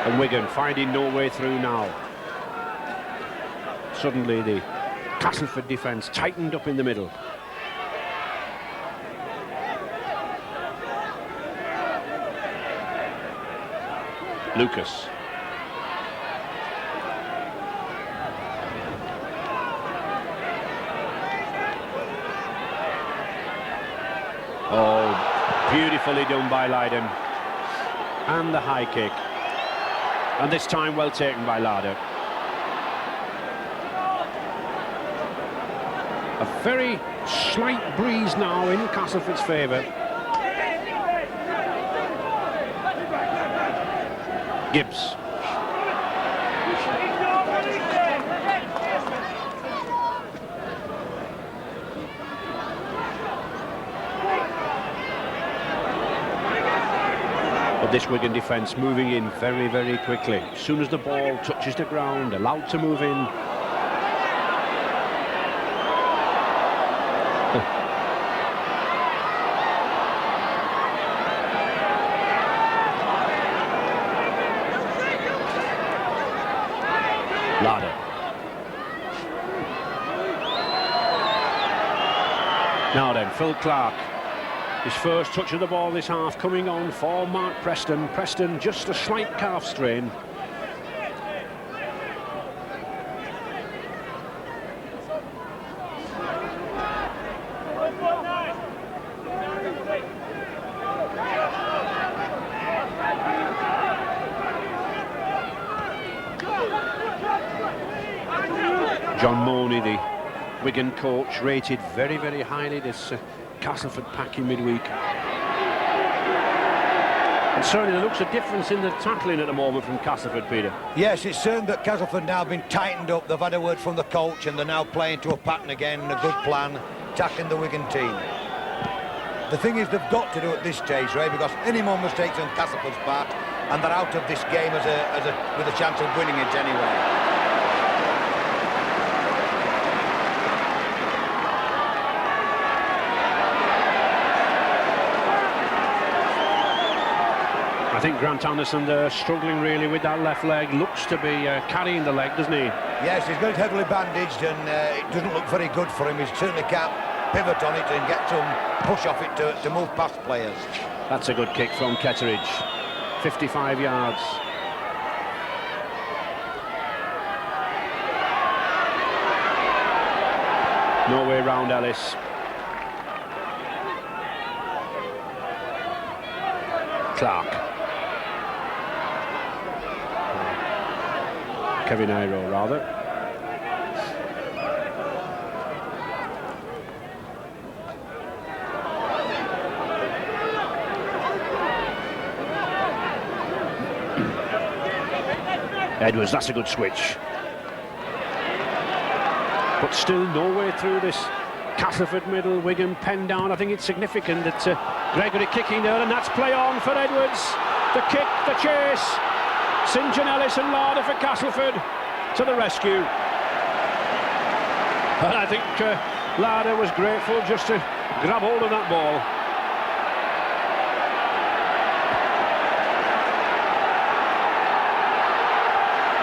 And Wigan finding no way through now. Suddenly the Castleford defence tightened up in the middle. Lucas. Oh, beautifully done by Lydon. And the high kick. And this time well taken by Larder. A very slight breeze now in Castleford's favour. Gibbs. But this Wigan defence moving in very, very quickly. As soon as the ball touches the ground, allowed to move in. Larder. Now then, Phil Clark. His first touch of the ball this half coming on for Mark Preston. Preston just a slight calf strain. John Mooney, the Wigan coach, rated very, very highly this Castleford pack in midweek. And certainly there looks a difference in the tackling at the moment from Castleford, Peter. Yes, it's certain that Castleford now have been tightened up. They've had a word from the coach and they're now playing to a pattern again, a good plan, tackling the Wigan team. The thing is, they've got to do at this stage, Ray, because any more mistakes on Castleford's part and they're out of this game with a chance of winning it anyway. I think Grant Anderson there struggling really with that left leg. Looks to be carrying the leg, doesn't he? Yes, he's got it heavily bandaged and it doesn't look very good for him. He certainly can't pivot on it and get some push off it to move past players. That's a good kick from Ketteridge. 55 yards. No way round Ellis. Clark. Kevin Iro, rather. Edwards, that's a good switch. But still no way through this Castleford middle. Wigan penned down. I think it's significant that Gregory kicking there, and that's play on for Edwards. The kick, the chase. St John Ellis and Larder for Castleford to the rescue. And I think Larder was grateful just to grab hold of that ball.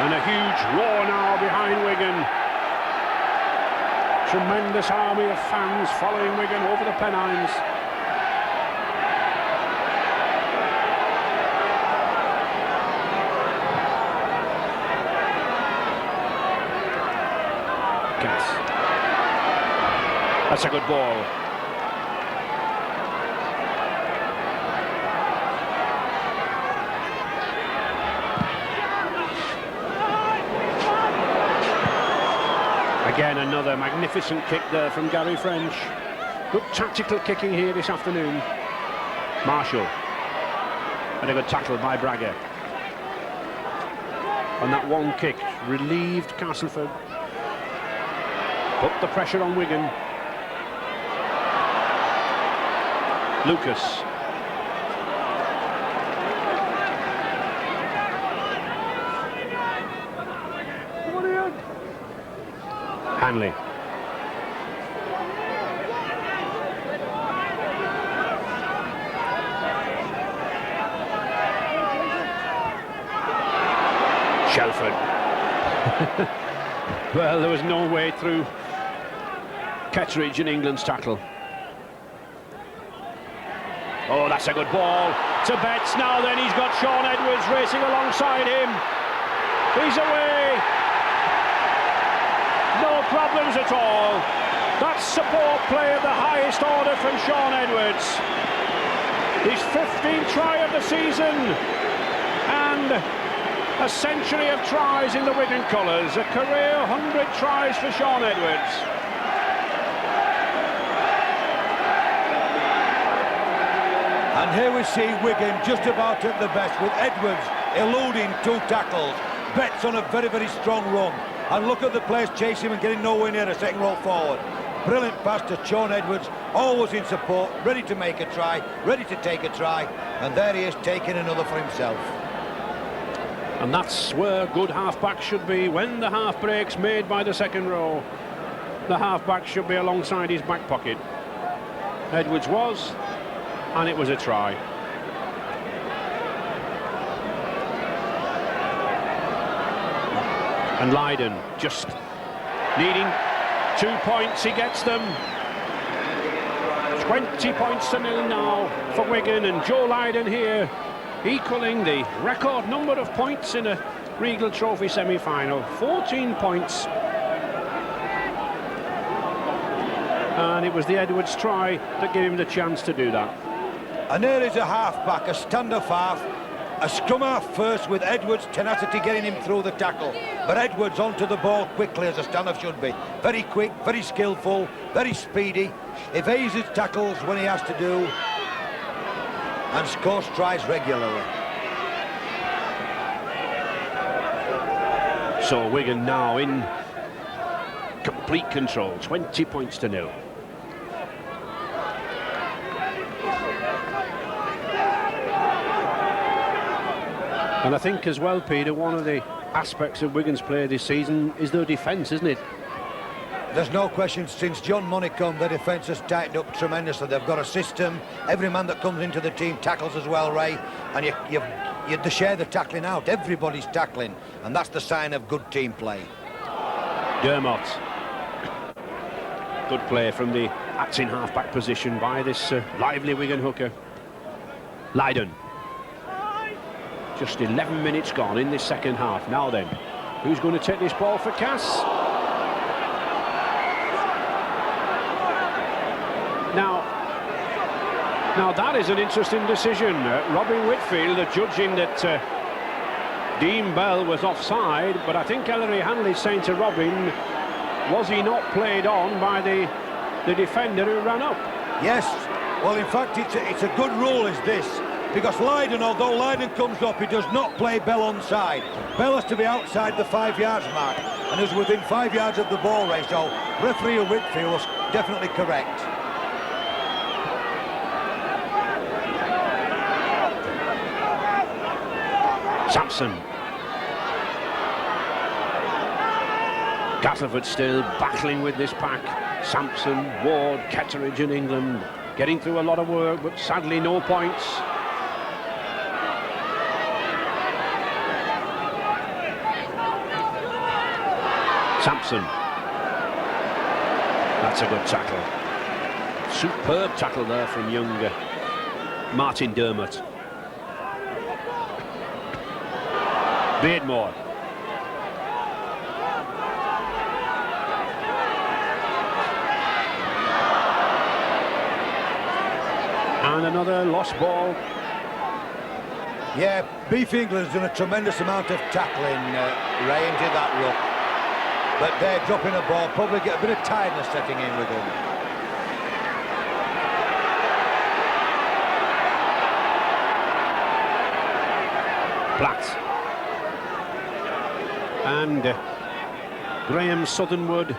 And a huge roar now behind Wigan. Tremendous army of fans following Wigan over the Pennines. Gas. That's a good ball. Again, another magnificent kick there from Gary French. Good tactical kicking here this afternoon. Marshall. And a good tackle by Braga. And that one kick relieved Castleford. Put the pressure on Wigan. Lucas. Hanley. Shelford. Well, there was no way through Kettridge in England's tackle. Oh, that's a good ball to Betts. Now then, he's got Sean Edwards racing alongside him. He's away. No problems at all. That's support play of the highest order from Sean Edwards. His 15th try of the season and a century of tries in the Wigan colours. A career 100 tries for Sean Edwards. And here we see Wigan just about at the best, with Edwards eluding 2 tackles. Betts on a very, very strong run. And look at the players chasing him and getting nowhere near a second roll forward. Brilliant pass to Sean Edwards, always in support, ready to make a try, ready to take a try. And there he is, taking another for himself. And that's where good half-back should be when the half break's made by the second row. The half-back should be alongside his back pocket. Edwards was, and it was a try. And Lydon just needing 2 points, he gets them. 20 points to 0 now for Wigan, and Joe Lydon here equalling the record number of points in a Regal Trophy semi-final. 14 points. And it was the Edwards try that gave him the chance to do that. And here is a half-back, a stand-off half. A scrum half first, with Edwards' tenacity getting him through the tackle. But Edwards onto the ball quickly, as a stand-off should be. Very quick, very skillful, very speedy. Evades his tackles when he has to do. And scores tries regularly. So Wigan now in complete control. 20 points to 0. And I think as well, Peter, one of the aspects of Wigan's play this season is their defence, isn't it? There's no question, since John Money come, their defence has tightened up tremendously. They've got a system. Every man that comes into the team tackles as well, Ray. And you share the tackling out. Everybody's tackling. And that's the sign of good team play. Dermot. Good play from the acting half-back position by this lively Wigan hooker. Lydon. Just 11 minutes gone in this second half. Now then, who's going to take this ball for Cass? Now that is an interesting decision. Robin Whitfield judging that Dean Bell was offside, but I think Ellery Hanley saying to Robin, was he not played on by the defender who ran up? Yes. Well, in fact, it's a good rule, is this. because Lydon, although Lydon comes up, he does not play Bell onside. Bell has to be outside the 5 yards mark and is within 5 yards of the ball race, so referee Whitfield was definitely correct. Sampson. Castleford still battling with this pack. Sampson, Ward, Ketteridge and England getting through a lot of work, but sadly no points. Sampson. That's a good tackle. Superb tackle there from younger Martin Dermott. Beardmore. And another lost ball. Yeah, Beef England's done a tremendous amount of tackling, Ray, into that ruck. But they're dropping a ball, probably get a bit of tiredness setting in with them. Platt. And Graham Southernwood,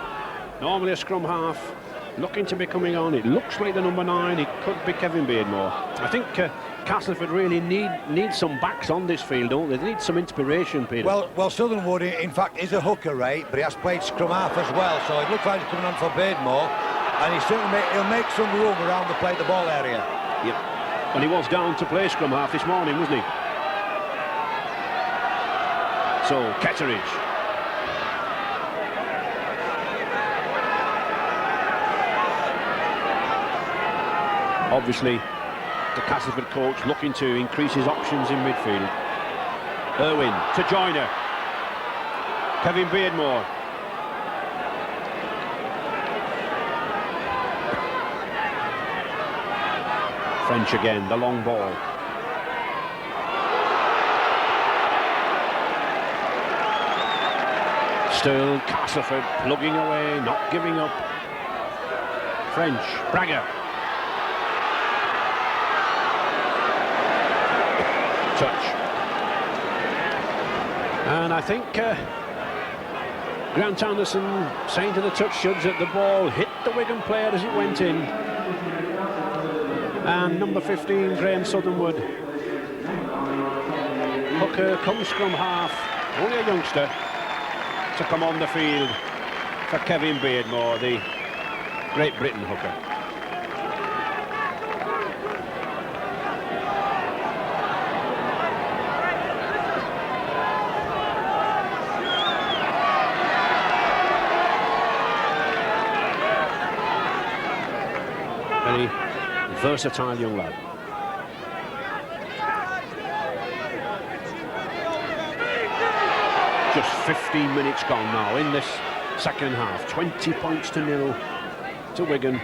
normally a scrum half, looking to be coming on. It looks like the number 9. It could be Kevin Beardmore. I think Castleford really need some backs on this field, don't they? They need some inspiration, Peter. Well, Southernwood, in fact, is a hooker, Ray, but he has played scrum half as well, so it looks like he's coming on for Beardmore, and he'll make some room around the play the ball area. Yep. And he was down to play scrum half this morning, wasn't he? So, Ketteridge. Obviously, the Castleford coach looking to increase his options in midfield. Irwin to Joyner. Kevin Beardmore. French again, the long ball. Still Castleford plugging away, not giving up. French, Bragger. Touch. And I think Grant Anderson saying to the touch judge that the ball hit the Wigan player as it went in. And number 15, Graham Southernwood. Hooker comes scrum half, only a youngster, to come on the field for Kevin Beardmore, the Great Britain hooker. Very versatile young lad. Just 15 minutes gone now in this second half. 20 points to 0 to Wigan.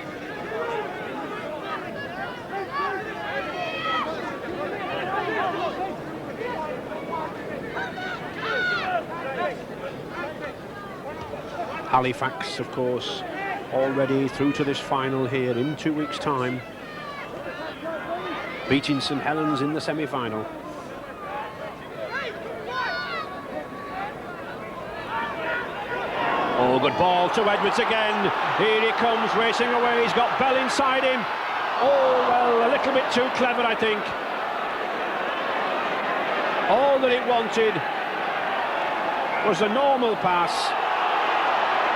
Halifax, of course, already through to this final here in 2 weeks' time, beating St Helens in the semi-final. Oh, good ball to Edwards again. Here he comes, racing away. He's got Bell inside him. Oh, well, a little bit too clever, I think. All that it wanted was a normal pass,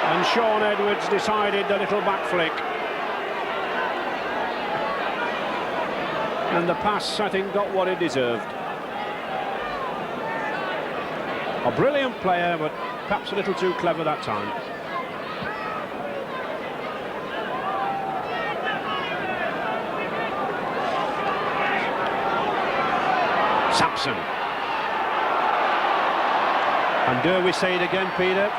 and Sean Edwards decided the little back flick. And the pass, I think, got what it deserved. A brilliant player, but perhaps a little too clever that time. Sampson. And dare we say it again, Peter,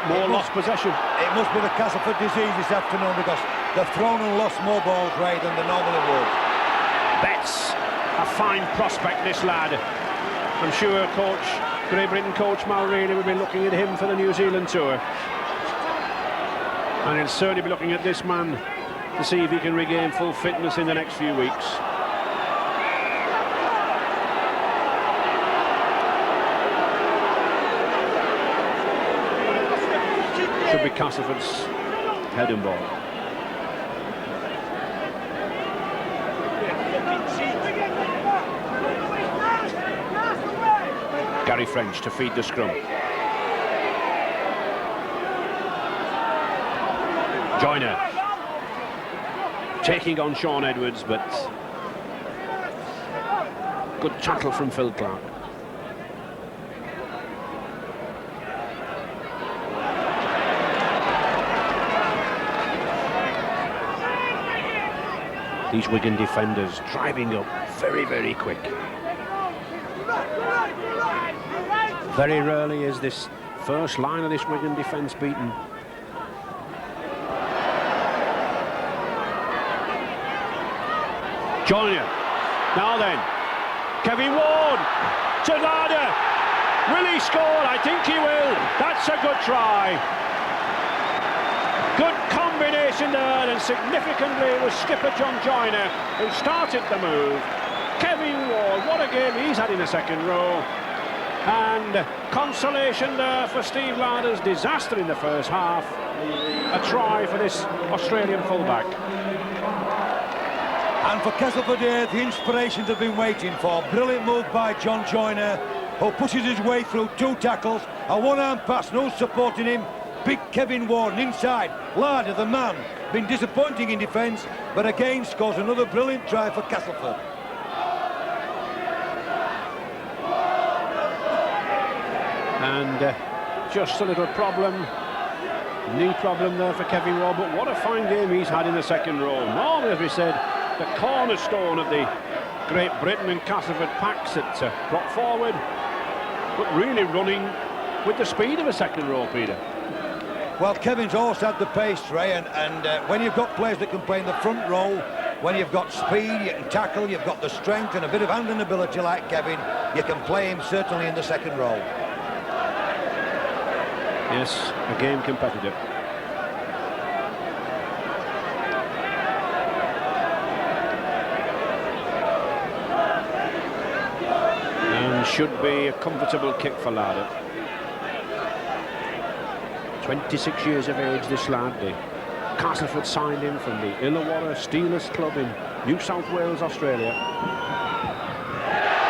more lost possession. It must be the Castleford disease this afternoon, because they've thrown and lost more balls, Ray, than they normally would. Betts, a fine prospect, this lad. I'm sure Great Britain coach Mal Reilly will be looking at him for the New Zealand tour. And he'll certainly be looking at this man to see if he can regain full fitness in the next few weeks. Should be Castleford's head and ball. Gary French to feed the scrum. Joyner taking on Sean Edwards, but good tackle from Phil Clark. These Wigan defenders driving up very, very quick. Very rarely is this first line of this Wigan defence beaten. Joyner. Now then, Kevin Ward to Larder. Will he score? I think he will. That's a good try. Good combination there, and significantly it was skipper John Joyner who started the move. Kevin Ward, what a game he's had in the second row. And consolation there for Steve Larder's disaster in the first half. A try for this Australian fullback. And for Castleford here, the inspiration they've been waiting for. Brilliant move by John Joyner, who pushes his way through two tackles, a one-arm pass, no supporting him. Big Kevin Warren inside. Larder, the man, been disappointing in defence, but again scores another brilliant try for Castleford. And just a little problem, knee problem there for Kevin Ward, but what a fine game he's had in the second row. Normally, as we said, the cornerstone of the Great Britain and Castleford packs that brought forward, but really running with the speed of a second row, Peter. Well, Kevin's always had the pace, Ray, and when you've got players that can play in the front row, when you've got speed, you can tackle, you've got the strength and a bit of handling ability like Kevin, you can play him certainly in the second row. Yes, a game competitive. And should be a comfortable kick for Larder. 26 years of age, this lad. Castleford signed him from the Illawarra Steelers Club in New South Wales, Australia.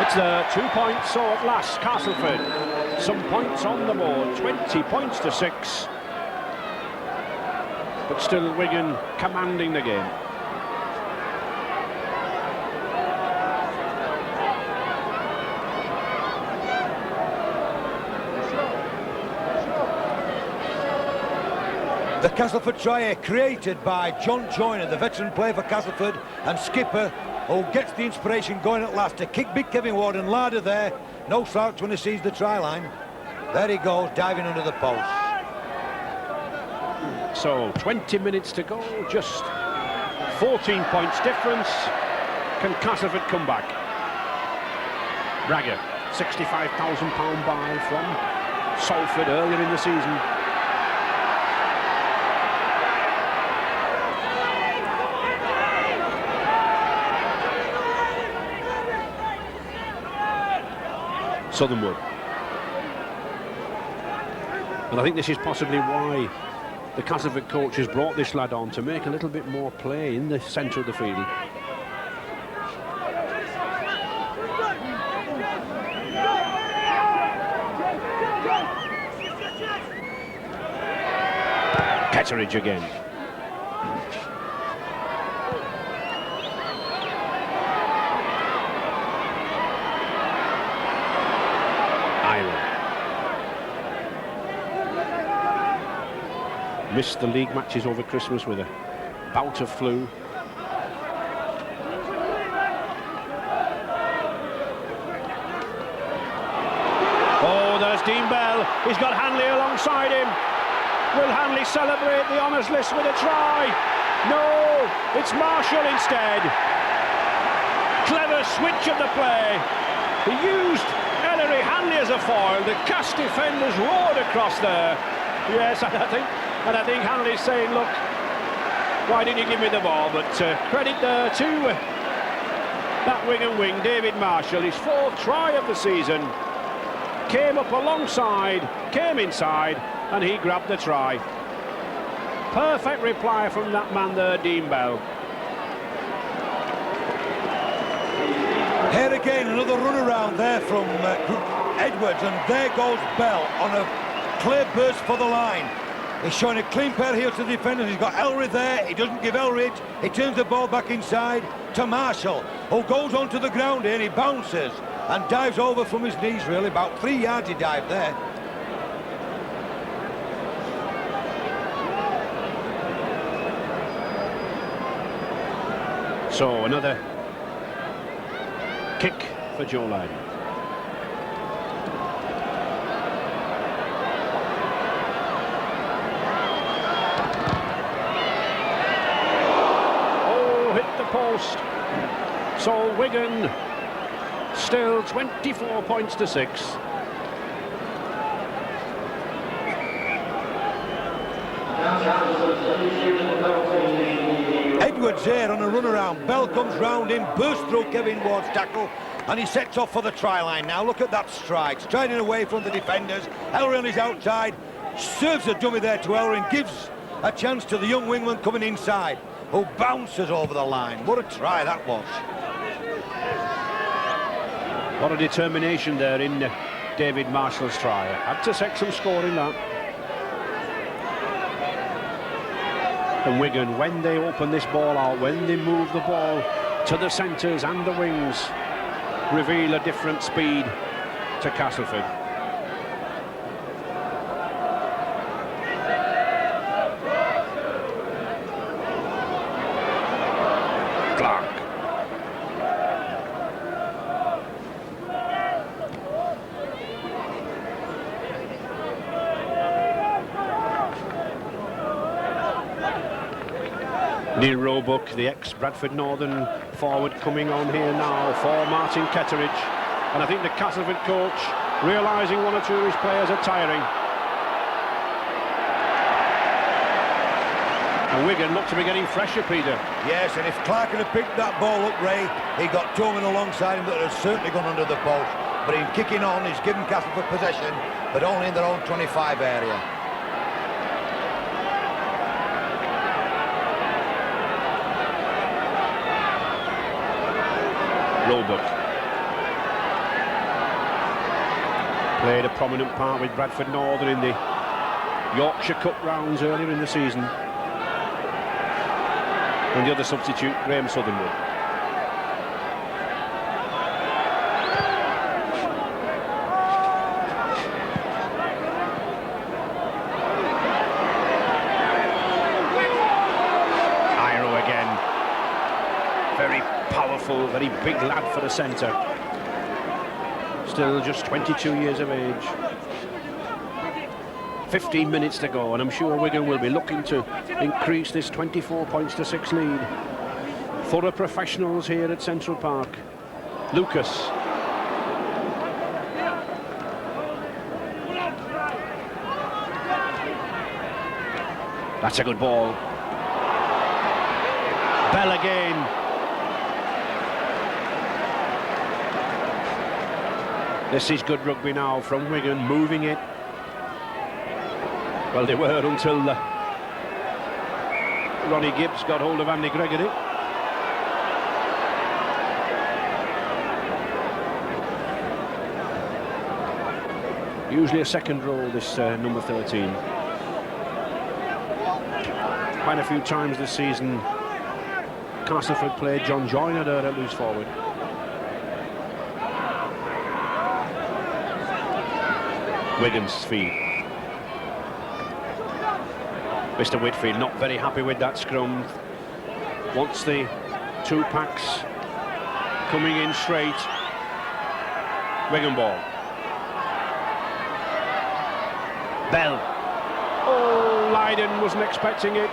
It's 2 points, so at last Castleford some points on the board, 20 points to 6, but still Wigan commanding the game. The Castleford try created by John Joyner, the veteran player for Castleford, and skipper, who gets the inspiration going at last to kick big Kevin Ward, and Larder there. No slouch when he sees the try line. There he goes, diving under the post. So 20 minutes to go, just 14 points difference. Can Castleford come back? Bragger, £65,000 buy from Salford earlier in the season. Southernwood. And I think this is possibly why the Castleford coach has brought this lad on, to make a little bit more play in the centre of the field. Ketteridge again. Missed the league matches over Christmas with a bout of flu. Oh, there's Dean Bell. He's got Hanley alongside him. Will Hanley celebrate the honours list with a try? No, it's Marshall instead. Clever switch of the play. He used Ellery Hanley as a foil. The cast defenders roared across there. Yes, and I think Hanley's saying, look, why didn't you give me the ball? But credit there to that Wigan wing, David Marshall, his 4th try of the season. Came up alongside, came inside, and he grabbed the try. Perfect reply from that man there, Dean Bell. Here again, another run around there from Edwards, and there goes Bell on a clear burst for the line. He's showing a clean pair here to the defenders. He's got Elridge there. He doesn't give Elridge. He turns the ball back inside to Marshall, who goes onto the ground here, and he bounces and dives over from his knees, really. About 3 yards he dived there. So another kick for Joe Lydon. Oh, hit the post. So Wigan still 24 points to 6. Edwards there on a run around. Bell comes round him, bursts through Kevin Ward's tackle, and he sets off for the try line now. Look at that strike, striding away from the defenders. Elrin is outside, serves a dummy there to Elrin, gives a chance to the young wingman coming inside, who bounces over the line. What a try that was. What a determination there in David Marshall's try. Had to set some score in that. And Wigan, when they open this ball out, when they move the ball to the centres and the wings, reveal a different speed to Castleford. Clark. Neil Roebuck, the ex-Bradford Northern forward, coming on here now for Martin Ketteridge. And I think the Castleford coach, realising one or two of his players are tiring. And Wigan look to be getting fresher, Peter. Yes, and if Clark had picked that ball up, Ray, he got two men alongside him that had certainly gone under the post. But in kicking on, he's given Castleford possession, but only in their own 25 area. Roebuck played a prominent part with Bradford Northern in the Yorkshire Cup rounds earlier in the season. And the other substitute, Graham Southernwood. Iro again. Very powerful, very big lad for the centre. Still just 22 years of age. 15 minutes to go, and I'm sure Wigan will be looking to increase this 24 points to 6 lead. Thorough professionals here at Central Park. Lucas. That's a good ball. Bell again. This is good rugby now from Wigan, moving it. Well, they were until Ronnie Gibbs got hold of Andy Gregory. Usually a second row, this number 13. Quite a few times this season, Castleford played John Joyner there at loose forward. Wigan's feed. Mr. Whitfield not very happy with that scrum. Wants the two packs coming in straight. Wigan ball. Bell. Oh, Lydon wasn't expecting it.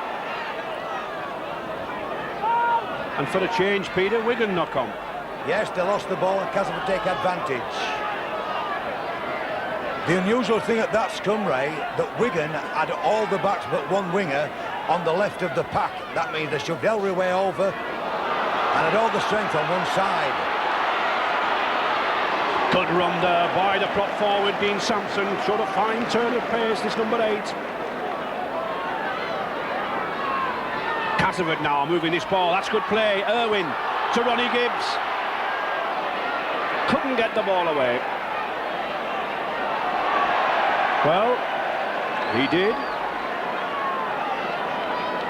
And for a change, Peter, Wigan knock on. Yes, they lost the ball and Castleford take advantage. The unusual thing at that scrum, Ray, that Wigan had all the backs but one winger on the left of the pack. That means they shoved Elry way over and had all the strength on one side. Good run there by the prop forward, Dean Sampson. Showed a fine turn of pace, this number 8. Castleford now moving this ball. That's good play. Irwin to Ronnie Gibbs. Couldn't get the ball away. Well, he did.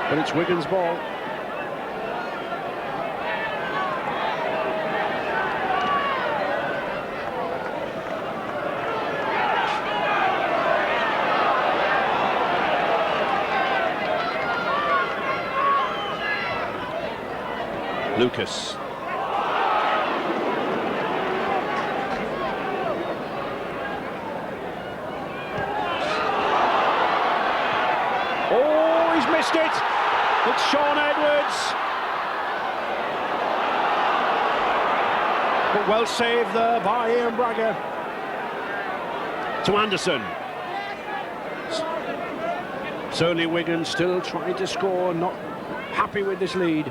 But it's Wigan's ball. Lucas. Oh, he's missed it. It's Sean Edwards. But well saved there by Ian Bragger. To Anderson. Certainly Wigan still trying to score, not happy with this lead.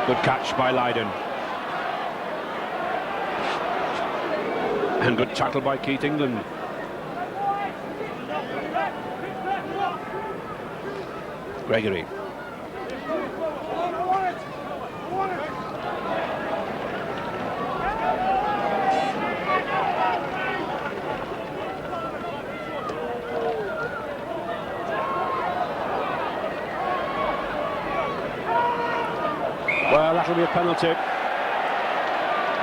Good catch by Lydon. And good tackle by Keith England. Gregory. Well, that'll be a penalty.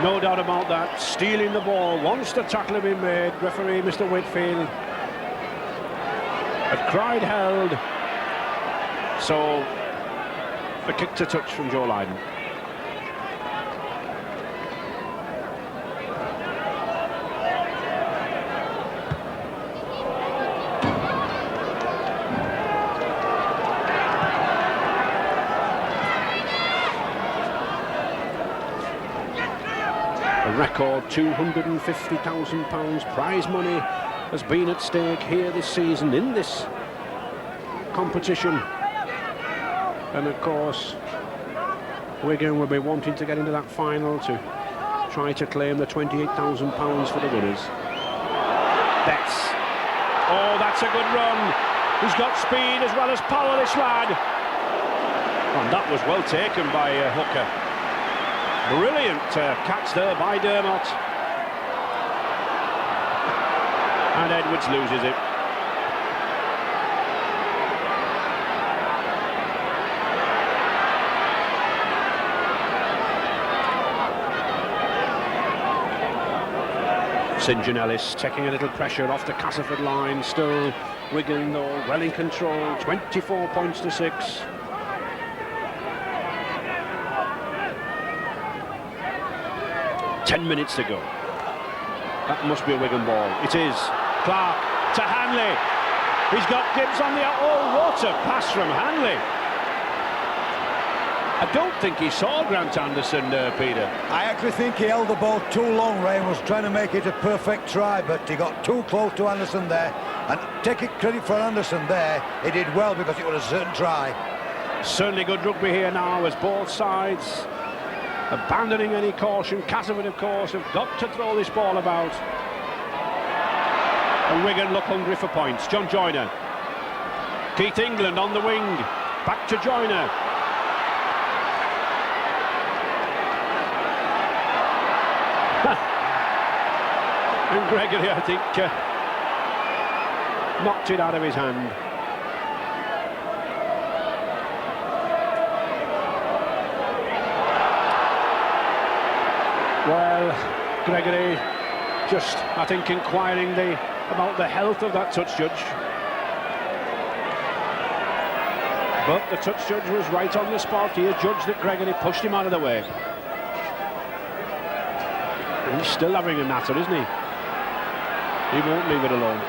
No doubt about that. Stealing the ball. Once the tackle had been made, referee Mr. Whitfield had cried held. So, a kick to touch from Joe Lydon. A record £250,000 prize money has been at stake here this season in this competition. And of course, Wigan will be wanting to get into that final to try to claim the £28,000 for the winners. Betts. Oh, that's a good run. He's got speed as well as power, this lad. And that was well taken by Hooker. Brilliant catch there by Dermot. And Edwards loses it. St John Ellis taking a little pressure off the Castleford line. Still Wigan though well in control. 24 points to 6. Minutes to go. That must be a Wigan ball. It is. Clark to Hanley. He's got Gibbs on the... Oh, what a pass from Hanley. I don't think he saw Grant Anderson, Peter. I actually think he held the ball too long, Ray, and was trying to make it a perfect try, but he got too close to Anderson there. And taking credit for Anderson there, he did well because it was a certain try. Certainly good rugby here now as both sides abandoning any caution. Castleford, of course, have got to throw this ball about. And Wigan look hungry for points. John Joyner. Keith England on the wing. Back to Joyner. And Gregory, I think, knocked it out of his hand. Well, Gregory just, I think, inquiring about the health of that touch judge. But the touch judge was right on the spot. He adjudged that Gregory pushed him out of the way. And he's still having a natter, isn't he? He won't leave it alone.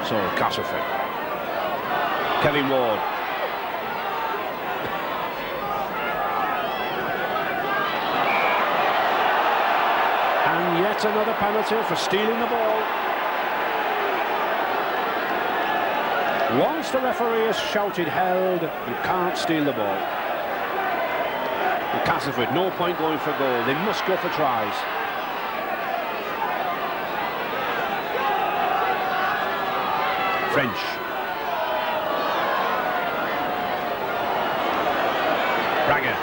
So, Castleford. Kevin Ward. And yet another penalty for stealing the ball. Once the referee has shouted held, you can't steal the ball. You Castleford, no point going for goal. They must go for tries. French. Regal.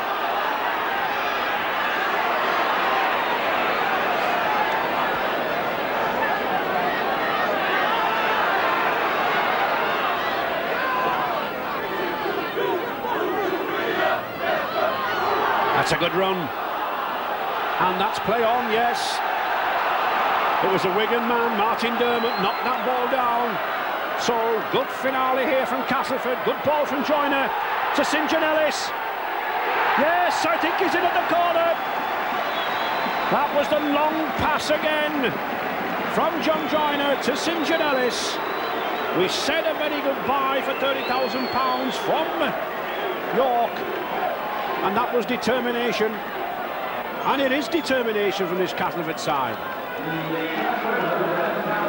That's a good run. And that's play on, yes. It was a Wigan man, Martin Dermott, knocked that ball down. So, good finale here from Castleford. Good ball from Joyner to St John Ellis. Yes, I think he's in at the corner. That was the long pass again from John Joyner to St John Ellis. We said a very good bye for £30,000 from York. And that was determination. And it is determination from this Castleford side.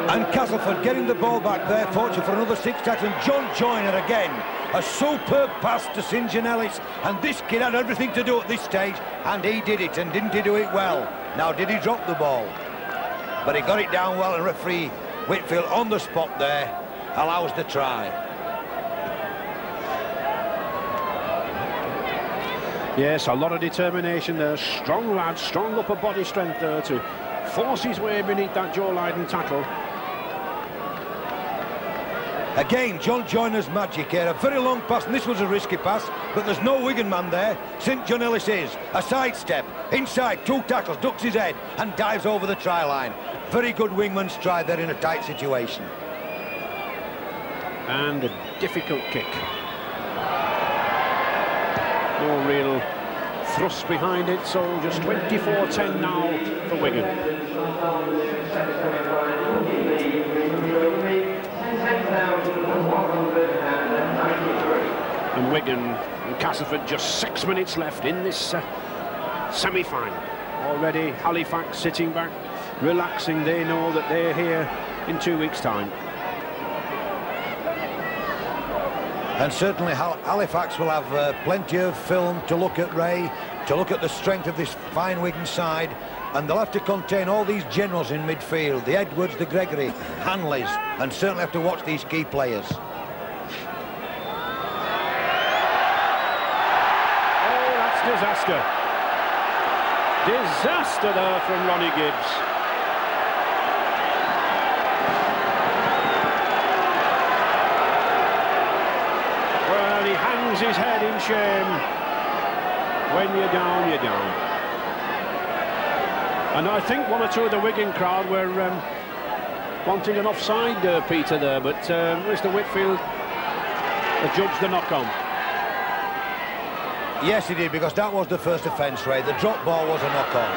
And Castleford getting the ball back there, fortunate for another 6 tackles. And John Joyner again. A superb pass to St John Ellis. And this kid had everything to do at this stage. And he did it. And didn't he do it well? Now, did he drop the ball? But he got it down well. And referee Whitfield on the spot there allows the try. Yes, a lot of determination there. Strong lad, strong upper body strength there to force his way beneath that Joe Lydon tackle. Again, John Joyner's magic here. A very long pass, and this was a risky pass, but there's no Wigan man there. St John Ellis is. A sidestep, inside, 2 tackles, ducks his head, and dives over the try line. Very good wingman's try there in a tight situation. And a difficult kick. No real thrust behind it, so just 24-10 now for Wigan. And Wigan and Castleford just 6 minutes left in this semi-final. Already Halifax sitting back, relaxing. They know that they're here in 2 weeks' time. And certainly Halifax will have plenty of film to look at, Ray, to look at the strength of this fine Wigan side, and they'll have to contain all these generals in midfield, the Edwards, the Gregory, Hanleys, and certainly have to watch these key players. Oh, that's disaster. Disaster there from Ronnie Gibbs. Hangs his head in shame. When you're down, you're down. And I think 1 or 2 of the Wigan crowd were wanting an offside, Peter, there, but Mr. Whitfield adjudged the knock-on. Yes, he did, because that was the first offence, Ray. The drop ball was a knock-on.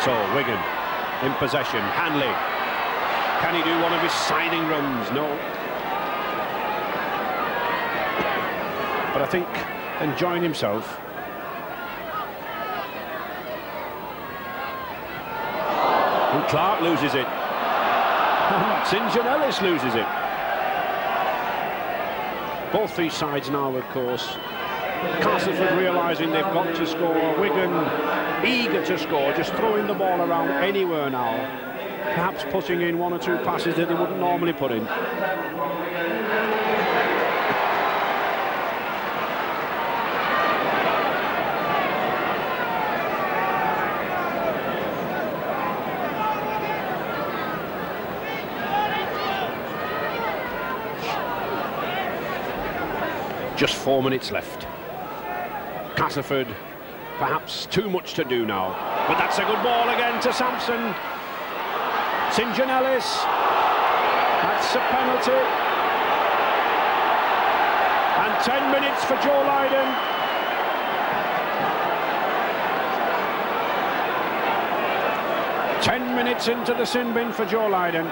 So, Wigan in possession. Hanley. Can he do one of his siding runs? No. But I think enjoying himself. And Clark loses it. St John Ellis loses it. Both these sides now, of course. Castleford realising they've got to score. Wigan eager to score, just throwing the ball around anywhere now. Perhaps putting in 1 or 2 passes that they wouldn't normally put in. Just 4 minutes left. Castleford, perhaps too much to do now. But that's a good ball again to Sampson. St John Ellis. That's a penalty. And 10 minutes for Joe Lydon. Ten minutes into the sin bin for Joe Lydon.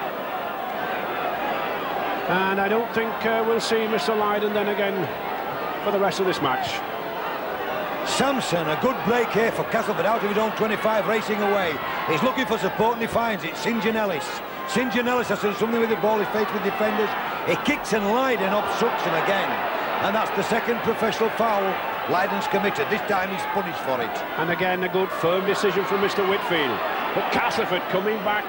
And I don't think we'll see Mr. Lydon then again for the rest of this match. Sampson, a good break here for Castleford, out of his own 25, racing away. He's looking for support and he finds it. St John Ellis. St John Ellis has done something with the ball. He's faced with defenders. He kicks and Lydon obstructs him again. And that's the second professional foul Lydon's committed. This time he's punished for it. And again, a good firm decision from Mr. Whitfield. But Castleford coming back.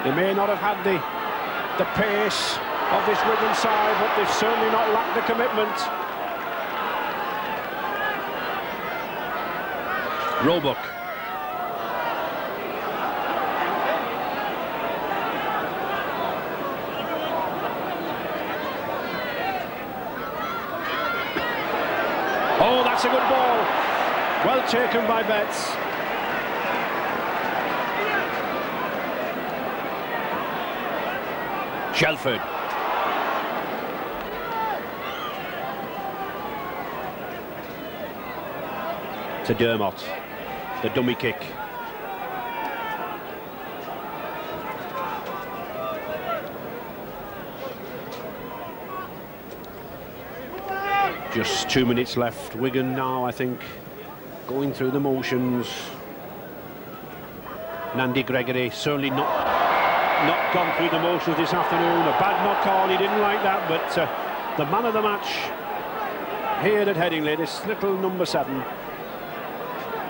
They may not have had the pace of this Wigan side, but they've certainly not lacked the commitment. Roebuck. Oh, that's a good ball. Well taken by Betts. Shelford. To Dermot. The dummy kick. Just 2 minutes left. Wigan now, I think, going through the motions. Andy Gregory certainly not gone through the motions this afternoon. A bad knock on, he didn't like that, but the man of the match here at Headingley, this little number 7,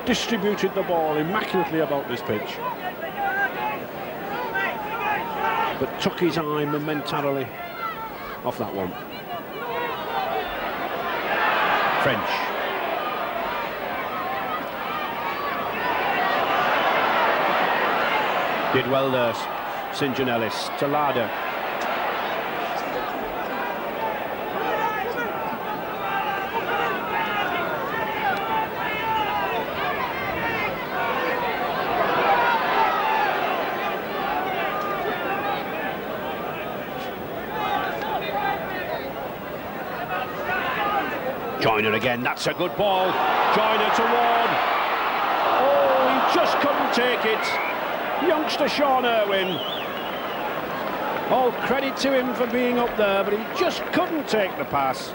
distributed the ball immaculately about this pitch, but took his eye momentarily off that one. French. Did well there, St. John Ellis. To Larder. Joyner again, that's a good ball. Joyner to Ward. Oh, he just couldn't take it. Youngster Sean Irwin. All credit to him for being up there, but he just couldn't take the pass.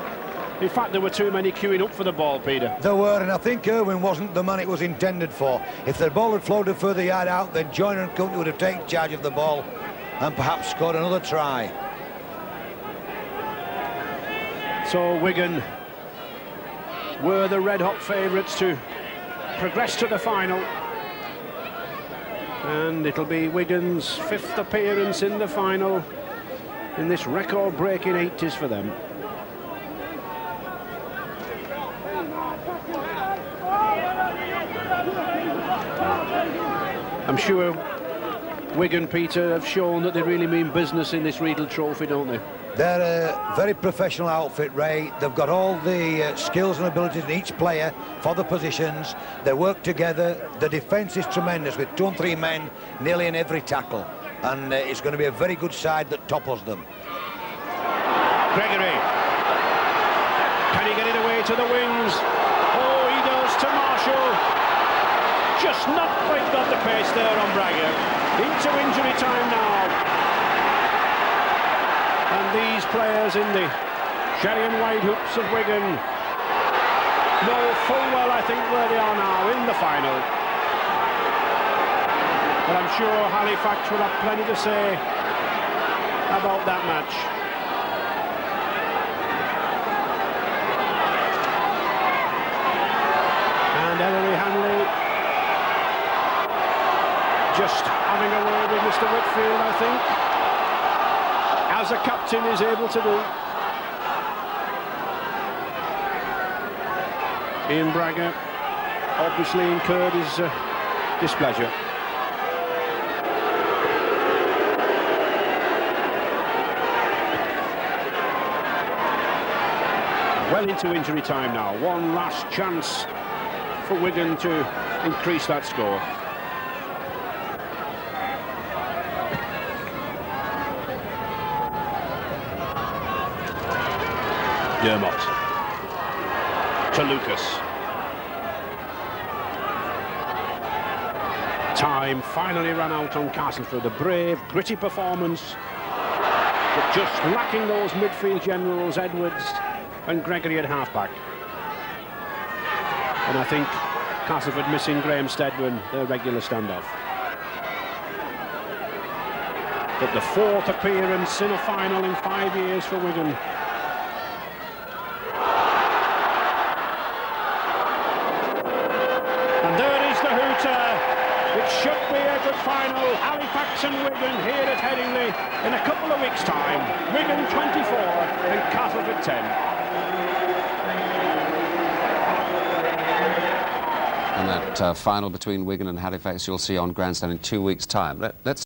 In fact, there were too many queuing up for the ball, Peter. There were, and I think Irwin wasn't the man it was intended for. If the ball had floated further yard out, then Joyner and company would have taken charge of the ball and perhaps scored another try. So Wigan were the red-hot favourites to progress to the final. And it'll be Wigan's 5th appearance in the final in this record-breaking 80s for them. I'm sure Wigan, Peter, have shown that they really mean business in this Regal Trophy, don't they? They're a very professional outfit, Ray. They've got all the skills and abilities in each player for the positions. They work together. The defence is tremendous with 2 and 3 men nearly in every tackle. And it's going to be a very good side that topples them. Gregory. Can he get it away to the wings? Oh, he does to Marshall. Just not quite got the pace there on Bragger. Into injury time now. And these players in the Sherry and White hoops of Wigan know full well, I think, where they are now in the final. But I'm sure Halifax will have plenty to say about that match. And Ellery Hanley just having a word with Mr. Whitfield, I think, as a captain is able to do. Ian Bragger obviously incurred his displeasure. Well into injury time now. One last chance for Wigan to increase that score. Dermot to Lucas. Time finally ran out on Castleford. A brave, gritty performance, but just lacking those midfield generals, Edwards and Gregory at halfback. And I think Castleford missing Graham Stedman, their regular standoff. But the 4th appearance in a final in 5 years for Wigan clear-cut final, Halifax and Wigan here at Headingley in a couple of weeks' time. Wigan 24 and Castleford 10. And that final between Wigan and Halifax you'll see on Grandstand in 2 weeks' time. Let's